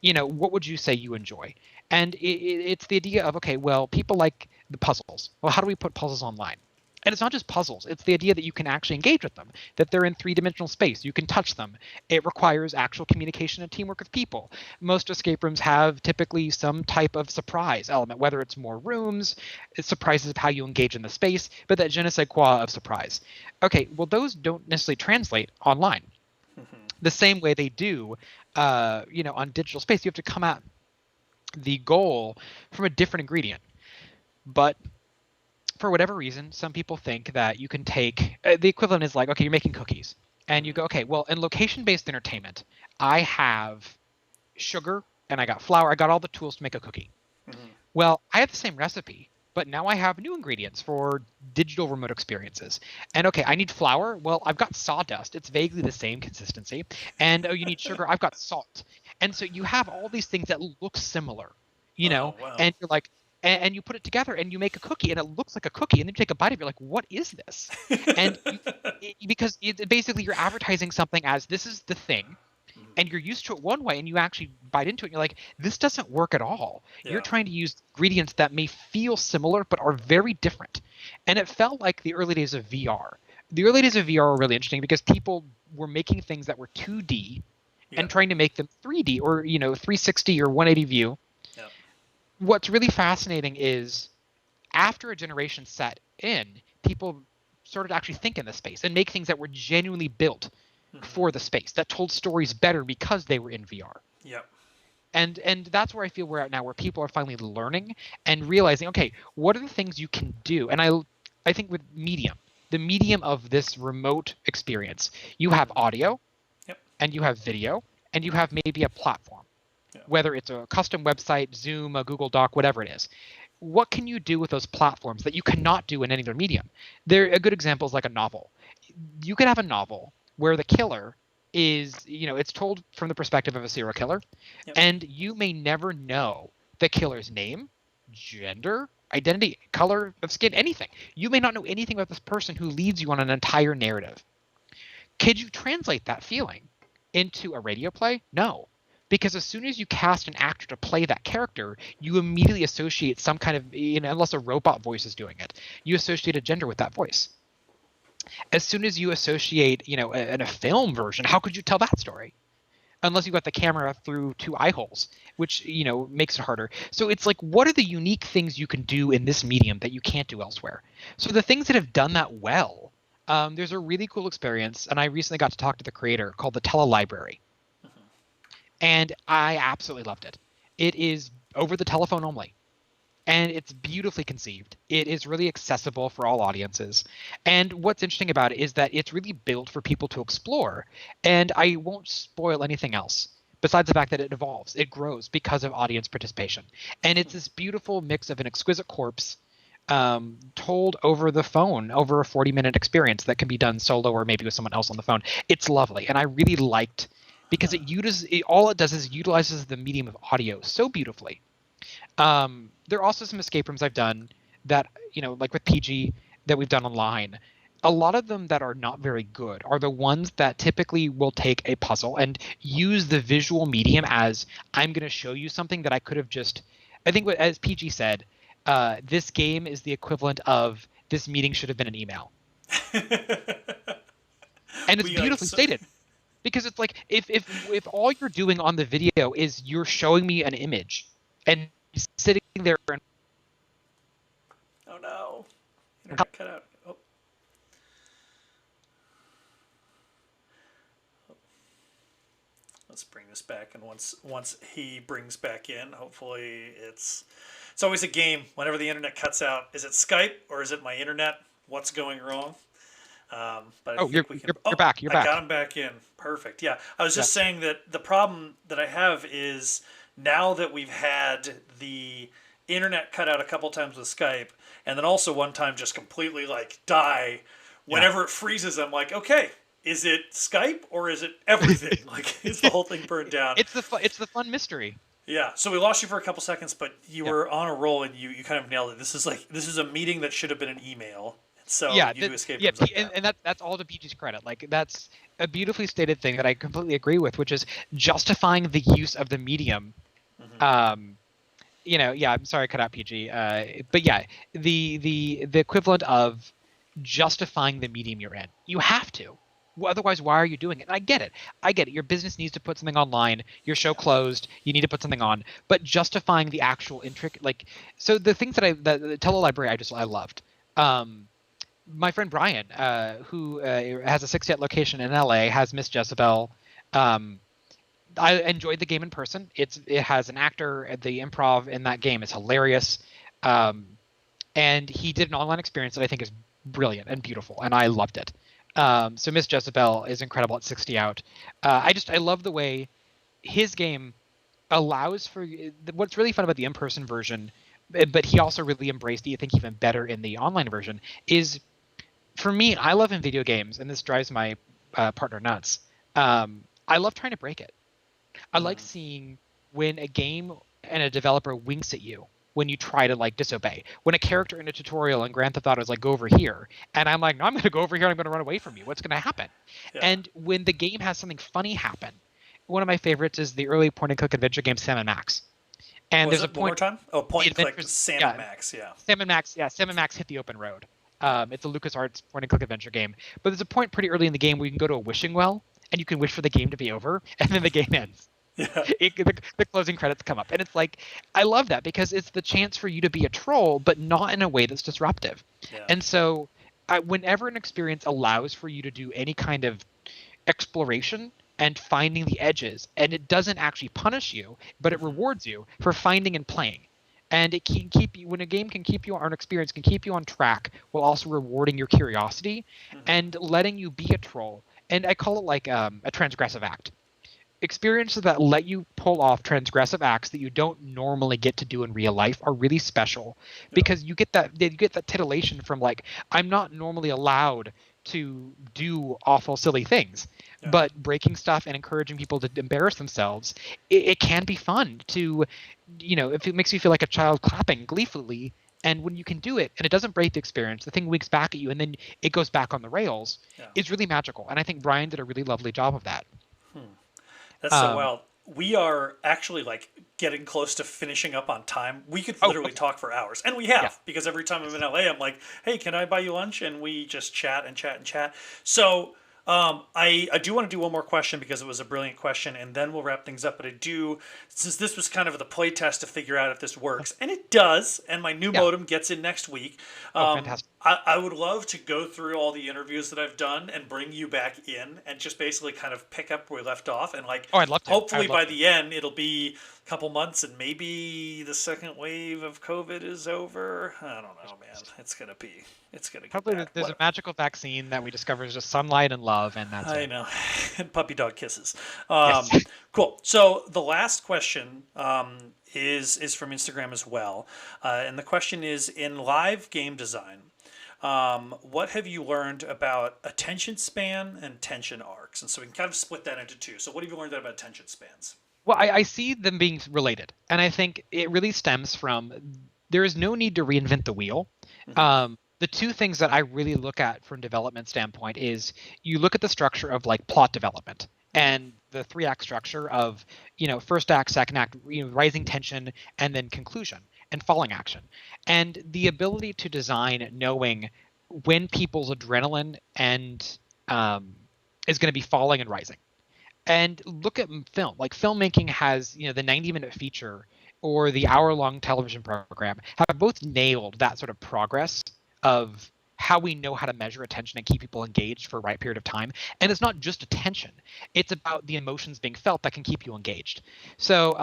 what would you say you enjoy? And it's the idea of, okay, well, people like the puzzles. Well, how do we put puzzles online? And it's not just puzzles. It's the idea that you can actually engage with them, that they're in three-dimensional space. You can touch them. It requires actual communication and teamwork with people. Most escape rooms have typically some type of surprise element, whether it's more rooms, it surprises how you engage in the space, but that je ne sais quoi of surprise. Okay, well, those don't necessarily translate online the same way they do, on digital space. You have to come at the goal from a different ingredient. But for whatever reason, some people think that you can take the equivalent is like, okay, you're making cookies. And you go, okay, well, in location-based entertainment, I have sugar and I got flour. I got all the tools to make a cookie. Well, I have the same recipe, but now I have new ingredients for digital remote experiences. And okay, I need flour. Well, I've got sawdust. It's vaguely the same consistency. And oh, you need sugar. I've got salt. And so you have all these things that look similar, Oh, wow. and you're like, and you put it together and you make a cookie and it looks like a cookie. And then you take a bite of it, you're like, what is this? And because basically you're advertising something as this is the thing, and you're used to it one way, and you actually bite into it and you're like, this doesn't work at all. Yeah. You're trying to use ingredients that may feel similar but are very different. And it felt like the early days of VR. The early days of VR were really interesting because people were making things that were 2D and trying to make them 3D or 360 or 180 view. Yeah. What's really fascinating is after a generation set in, people started to actually think in the space and make things that were genuinely built for the space, that told stories better because they were in VR. Yep. And that's where I feel we're at now, where people are finally learning and realizing, okay, what are the things you can do? And I think with the medium of this remote experience, you have audio, and you have video, and you have maybe a platform, whether it's a custom website, Zoom, a Google Doc, whatever it is. What can you do with those platforms that you cannot do in any other medium? A good example is like a novel. You could have a novel where the killer is, it's told from the perspective of a serial killer, and you may never know the killer's name, gender, identity, color of skin, anything. You may not know anything about this person who leads you on an entire narrative. Could you translate that feeling into a radio play? No. Because as soon as you cast an actor to play that character, you immediately associate some kind of, unless a robot voice is doing it, you associate a gender with that voice. As soon as you associate, in a film version, how could you tell that story? Unless you got the camera through two eye holes, which, makes it harder. So it's like, what are the unique things you can do in this medium that you can't do elsewhere? So the things that have done that well, there's a really cool experience, and I recently got to talk to the creator, called the Telelibrary. And I absolutely loved it. It is over the telephone only. And it's beautifully conceived. It is really accessible for all audiences. And what's interesting about it is that it's really built for people to explore. And I won't spoil anything else, besides the fact that it evolves. It grows because of audience participation. And it's this beautiful mix of an exquisite corpse told over the phone, over a 40-minute experience that can be done solo or maybe with someone else on the phone. It's lovely. And I really liked, because all it does is utilizes the medium of audio so beautifully. There are also some escape rooms I've done that, like with PG, that we've done online. A lot of them that are not very good are the ones that typically will take a puzzle and use the visual medium as, I'm going to show you something that I could have just, I think as PG said, this game is the equivalent of, this meeting should have been an email. And it's beautifully stated. Because it's like, if all you're doing on the video is you're showing me an image and sitting there and, oh no, internet cut out. Oh. Let's bring this back, and once he brings back in, hopefully it's always a game whenever the internet cuts out. Is it Skype or is it my internet? What's going wrong? But I think we can. You're back. You're back. I got him back in. Perfect. Yeah, I was just saying that the problem that I have is, now that we've had the internet cut out a couple times with Skype, and then also one time just completely die, whenever it freezes, I'm like, okay, is it Skype or is it everything? Is the whole thing burned down? It's the fun mystery. Yeah. So we lost you for a couple seconds, but you were on a roll, and you kind of nailed it. This is a meeting that should have been an email. So you do escape rooms like that. And that's all to PG's credit. That's a beautifully stated thing that I completely agree with, which is justifying the use of the medium. I'm sorry I cut out PG. But yeah, the equivalent of justifying the medium you're in. You have to. Otherwise, why are you doing it? And I get it. Your business needs to put something online. Your show closed. You need to put something on. But justifying the actual intricate, so the things that the Telelibrary I loved. My friend Brian, who has a 60th location in LA, has Miss Jezebel. I enjoyed the game in person. It has an actor. The improv in that game is hilarious. And he did an online experience that I think is brilliant and beautiful, and I loved it. So Miss Jezebel is incredible at 60 out. I love the way his game allows for what's really fun about the in-person version, but he also really embraced it, I think, even better in the online version, is, for me, I love in video games, and this drives my partner nuts. I love trying to break it. I like seeing when a game and a developer winks at you when you try to disobey. When a character in a tutorial in Grand Theft Auto is like, go over here, and I'm like, no, I'm going to go over here. I'm going to run away from you. What's going to happen? Yeah. And when the game has something funny happen, one of my favorites is the early point-and-click adventure game Sam & Max. And there's a point. One more time? Oh, point-and-click Sam & Max. Yeah. Sam & Max hit the open road. It's a LucasArts point-and-click adventure game. But there's a point pretty early in the game where you can go to a wishing well, and you can wish for the game to be over, and then the game ends. Yeah. The closing credits come up, and it's like, I love that, because it's the chance for you to be a troll, but not in a way that's disruptive. Yeah. And so whenever an experience allows for you to do any kind of exploration and finding the edges, and it doesn't actually punish you, but it rewards you for finding and playing. And it can keep you, when a game can keep you, or an experience can keep you on track while also rewarding your curiosity and letting you be a troll. And I call it a transgressive act. Experiences that let you pull off transgressive acts that you don't normally get to do in real life are really special, because you get that titillation from I'm not normally allowed to do awful, silly things, but breaking stuff and encouraging people to embarrass themselves, it can be fun to, if it makes you feel like a child clapping gleefully. And when you can do it and it doesn't break the experience, the thing winks back at you and then it goes back on the rails, it's really magical. And I think Brian did a really lovely job of that. That's so Um, wild. We are actually like getting close to finishing up on time. We could oh, literally okay. talk for hours, and we Yeah. have because every time I'm in Nice. LA, I'm like, "Hey, can I buy you lunch?" And we just chat and chat and chat. So I do want to do one more question because it was a brilliant question, and then we'll wrap things up. But I do, since this was kind of the play test to figure out if this works, and it does, and my new Yeah. modem gets in next week. Oh, fantastic. I would love to go through all the interviews that I've done and bring you back in and just basically kind of pick up where we left off. And like, Oh, I'd love to. I hopefully would love by to. the end, it'll be a couple months and maybe the second wave of COVID is over. I don't know, man. It's gonna get Hopefully, bad. there's a What? magical vaccine that we discover is just sunlight and love, and that's I it. know. And puppy dog kisses. Yes. Cool. So the last question is from Instagram as well, and the question is: in live game design, what have you learned about attention span and tension arcs? And so we can kind of split that into two. So what have you learned about attention spans? Well, I see them being related, and I think it really stems from there is no need to reinvent the wheel. Hmm. The two things that I really look at from development standpoint is you look at the structure of like plot development and the three-act structure of first act, second act, rising tension, and then conclusion and falling action, and the ability to design knowing when people's adrenaline and is going to be falling and rising. And look at film. Like filmmaking has, the 90-minute feature or the hour-long television program have both nailed that sort of progress of how we know how to measure attention and keep people engaged for a right period of time. And it's not just attention; it's about the emotions being felt that can keep you engaged. So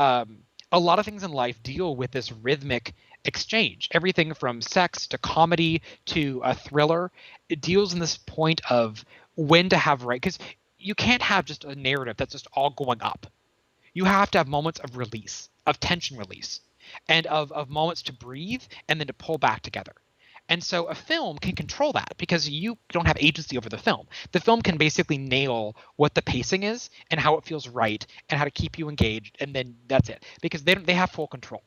a lot of things in life deal with this rhythmic exchange. Everything from sex to comedy to a thriller, it deals in this point of when to have right, because you can't have just a narrative that's just all going up. You have to have moments of release, of tension release, and of moments to breathe and then to pull back together. And so a film can control that because you don't have agency over the film. The film can basically nail what the pacing is and how it feels right and how to keep you engaged, and then that's it because they have full control.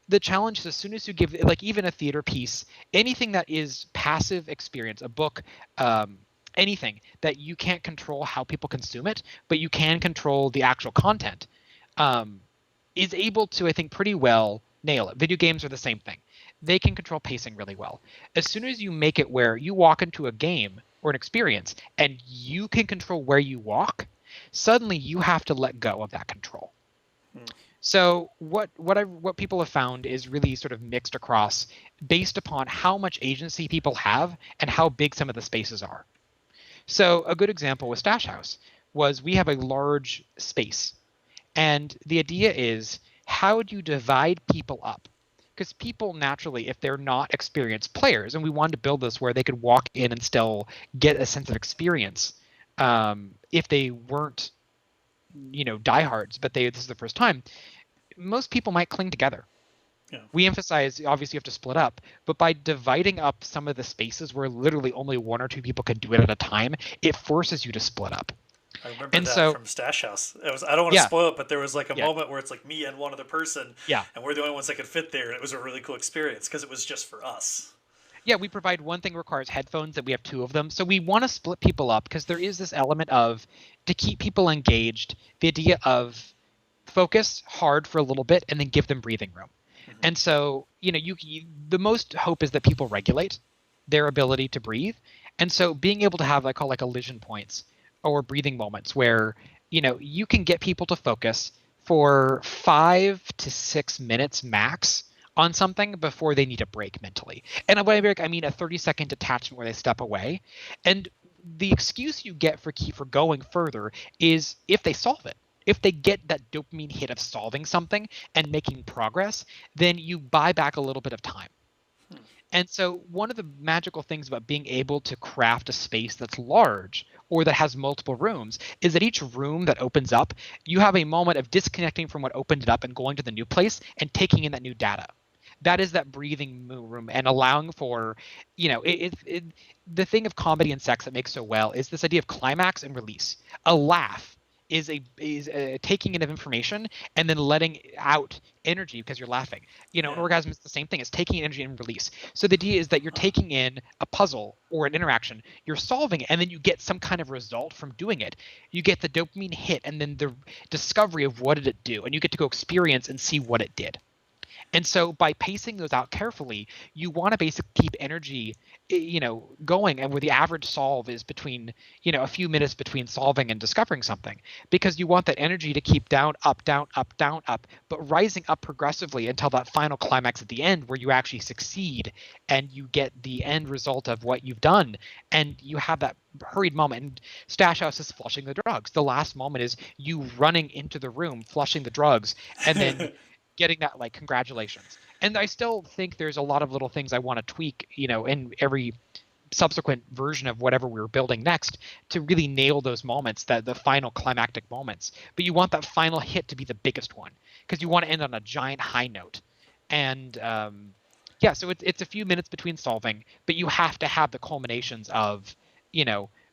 The challenge is as soon as you give, like, even a theater piece, anything that is passive experience, a book, um, anything that you can't control how people consume it, but you can control the actual content, um, is able to, I think, pretty well nail it. Video games are the same thing. They can control pacing really well. As soon as you make it where you walk into a game or an experience and you can control where you walk, suddenly you have to let go of that control. So what people have found is really sort of mixed across based upon how much agency people have and how big some of the spaces are. So a good example with Stash House was we have a large space, and the idea is how do you divide people up? Because people naturally, if they're not experienced players, and we wanted to build this where they could walk in and still get a sense of experience, if they weren't diehards, but this is the first time, most people might cling together. Yeah. We emphasize obviously you have to split up, but by dividing up some of the spaces where literally only one or two people can do it at a time, it forces you to split up. I remember And that so from Stash House. It was I don't want to yeah, spoil it, but there was like a yeah, moment where it's like me and one other person, yeah. and we're the only ones that could fit there, and it was a really cool experience because it was just for us. Yeah, we provide one thing requires headphones and we have two of them. So we want to split people up because there is this element of to keep people engaged, the idea of focus hard for a little bit and then give them breathing room. And so, the most hope is that people regulate their ability to breathe. And so being able to have, I call like elision points or breathing moments where, you can get people to focus for 5 to 6 minutes max on something before they need a break mentally. And by break, I mean a 30-second detachment where they step away. And the excuse you get for going further is if they solve it. If they get that dopamine hit of solving something and making progress, then you buy back a little bit of time. And so one of the magical things about being able to craft a space that's large or that has multiple rooms is that each room that opens up, you have a moment of disconnecting from what opened it up and going to the new place and taking in that new data. That is that breathing room and allowing for, the thing of comedy and sex that makes so well is this idea of climax and release. A laugh is taking in of information and then letting out energy because you're laughing. An Yeah. orgasm is the same thing. It's taking in energy and release. So the idea is that you're taking in a puzzle or an interaction, you're solving it, and then you get some kind of result from doing it. You get the dopamine hit and then the discovery of what did it do, and you get to go experience and see what it did. And so by pacing those out carefully, you want to basically keep energy, going, and where the average solve is between, a few minutes between solving and discovering something, because you want that energy to keep down, up, down, up, down, up, but rising up progressively until that final climax at the end where you actually succeed and you get the end result of what you've done, and you have that hurried moment. And Stash House is flushing the drugs. The last moment is you running into the room, flushing the drugs, and then getting that like congratulations. And I still think there's a lot of little things I want to tweak, in every subsequent version of whatever we're building next to really nail those moments, that the final climactic moments. But you want that final hit to be the biggest one because you want to end on a giant high note. And yeah, so it's a few minutes between solving, but you have to have the culminations of,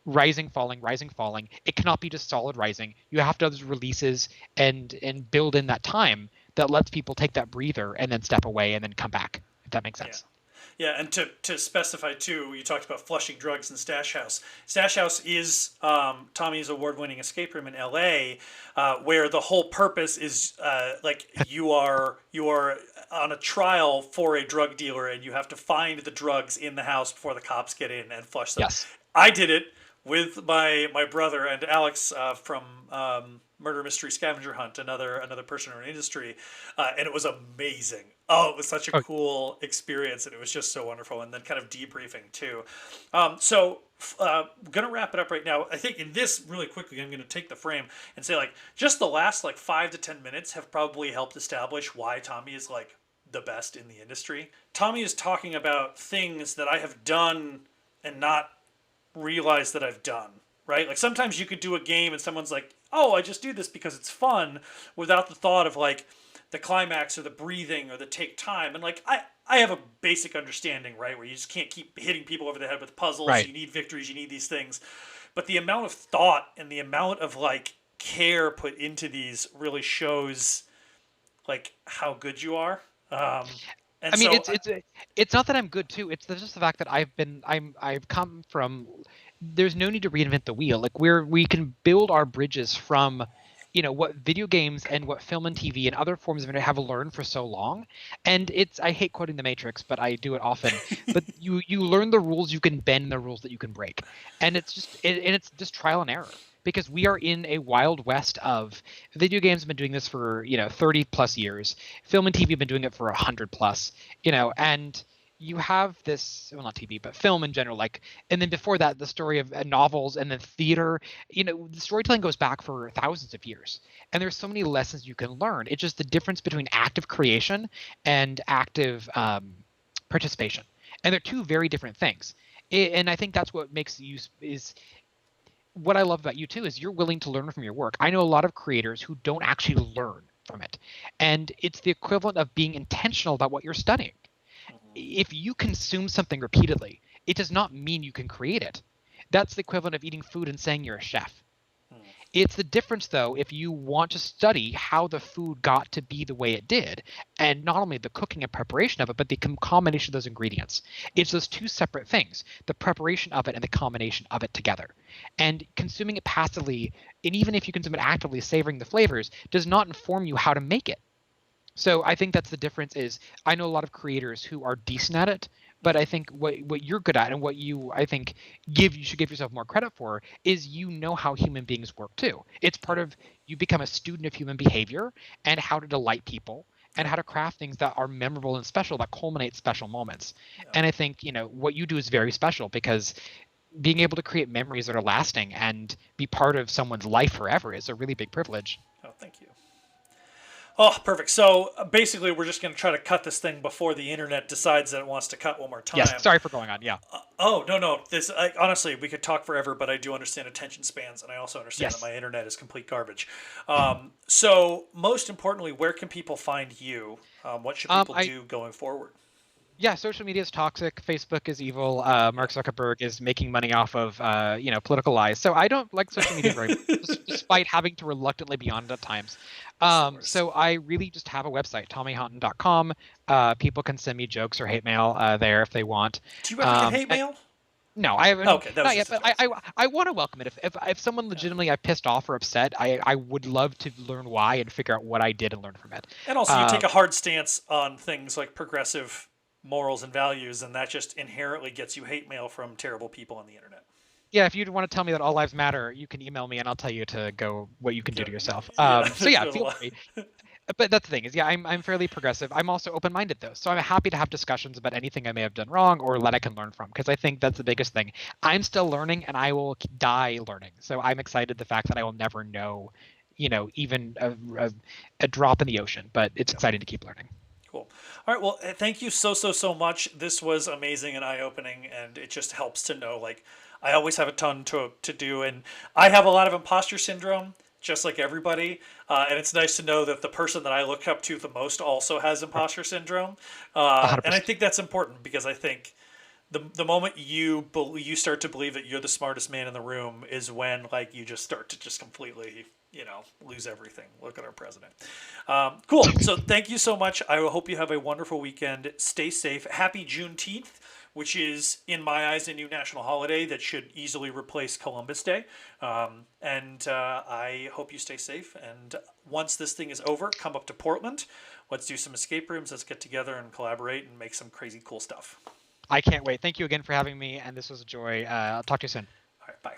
rising, falling, rising, falling. It cannot be just solid rising. You have to have those releases and build in that time that lets people take that breather and then step away and then come back, if that makes Yeah. sense. Yeah, and to specify too, you talked about flushing drugs in Stash House. Stash House is Tommy's award-winning escape room in L.A., where the whole purpose is like you are on a trial for a drug dealer, and you have to find the drugs in the house before the cops get in and flush them. Yes. I did it with my brother and Alex from Murder Mystery Scavenger Hunt, another person in our industry, and it was amazing. Oh, it was such a Oh, cool experience, and it was just so wonderful. And then kind of debriefing too. So, gonna wrap it up right now. I think in this really quickly, I'm gonna take the frame and say like just the last like 5 to 10 minutes have probably helped establish why Tommy is like the best in the industry. Tommy is talking about things that I have done and not realize that I've done, right? Like sometimes you could do a game and someone's like, "Oh, I just do this because it's fun," without the thought of like the climax or the breathing or the take time. And like I have a basic understanding, right, where you just can't keep hitting people over the head with puzzles. right. You need victories, you need these things. But the amount of thought and the amount of like care put into these really shows like how good you are. And I mean, so it's not that I'm good too. It's just the fact that I've come from. There's no need to reinvent the wheel. Like we can build our bridges from, what video games and what film and TV and other forms of entertainment have learned for so long. And I hate quoting the Matrix, but I do it often. But you learn the rules you can bend, and the rules that you can break, and it's just trial and error. Because we are in a wild west of video games have been doing this for 30 plus years, film and TV have been doing it for 100 plus, and you have this, well, not TV but film in general, like, and then before that the story of novels, and then theater. The storytelling goes back for thousands of years, and there's so many lessons you can learn. It's just the difference between active creation and active participation, and they're two very different things. And I think that's what makes you is what I love about you too is you're willing to learn from your work. I know a lot of creators who don't actually learn from it. And it's the equivalent of being intentional about what you're studying. If you consume something repeatedly, it does not mean you can create it. That's the equivalent of eating food and saying you're a chef. It's the difference, though, if you want to study how the food got to be the way it did, and not only the cooking and preparation of it, but the combination of those ingredients. It's those two separate things, the preparation of it and the combination of it together. And consuming it passively, and even if you consume it actively, savoring the flavors, does not inform you how to make it. So I think that's the difference. Is I know a lot of creators who are decent at it, but I think what you're good at and what I think you should give yourself more credit for is how human beings work too. It's part of you become a student of human behavior and how to delight people and how to craft things that are memorable and special, that culminate special moments. And I think what you do is very special because being able to create memories that are lasting and be part of someone's life forever is a really big privilege. oh, thank you. Oh, perfect. So basically, we're just going to try to cut this thing before the internet decides that it wants to cut one more time. Yes, sorry for going on. Yeah. Oh, no, no. Honestly, we could talk forever, but I do understand attention spans, and I also understand Yes. that my internet is complete garbage. So most importantly, where can people find you? What should people do going forward? Yeah, social media is toxic. Facebook is evil. Yeah. Mark Zuckerberg is making money off of political lies. So I don't like social media very much, despite having to reluctantly be on it at times. It's the worst. So I really just have a website, TommyHonton.com. People can send me jokes or hate mail there if they want. Do you ever get Um, hate mail? no, I haven't, Okay, that was not yet, just a but joke. I want to welcome it. If someone Yeah. legitimately I pissed off or upset, I would love to learn why and figure out what I did and learn from it. And also, you take Um, a hard stance on things like progressive morals and values, and that just inherently gets you hate mail from terrible people on the internet. yeah, if you want to tell me that all lives matter, you can email me and I'll tell you to go what you can do Yeah, to yourself. yeah. So yeah, There's a feel lot. free. But that's the thing is, yeah, I'm fairly progressive. I'm also open-minded though, so I'm happy to have discussions about anything I may have done wrong or that I can learn from, because I think that's the biggest thing. I'm still learning and I will die learning. So I'm excited the fact that I will never know, even a drop in the ocean. But it's Yeah. exciting to keep learning. Cool. All right. Well, thank you so much. This was amazing and eye opening, and it just helps to know. Like, I always have a ton to do, and I have a lot of imposter syndrome, just like everybody. And it's nice to know that the person that I look up to the most also has imposter syndrome. And I 100%. think that's important because I think the moment you start to believe that you're the smartest man in the room is when like you just start to just completely lose everything. Look at our president. Cool. So thank you so much. I hope you have a wonderful weekend. Stay safe. Happy Juneteenth, which is in my eyes a new national holiday that should easily replace Columbus Day. And I hope you stay safe. And once this thing is over, come up to Portland. Let's do some escape rooms. Let's get together and collaborate and make some crazy cool stuff. I can't wait. Thank you again for having me, and this was a joy. I'll talk to you soon. All right, bye.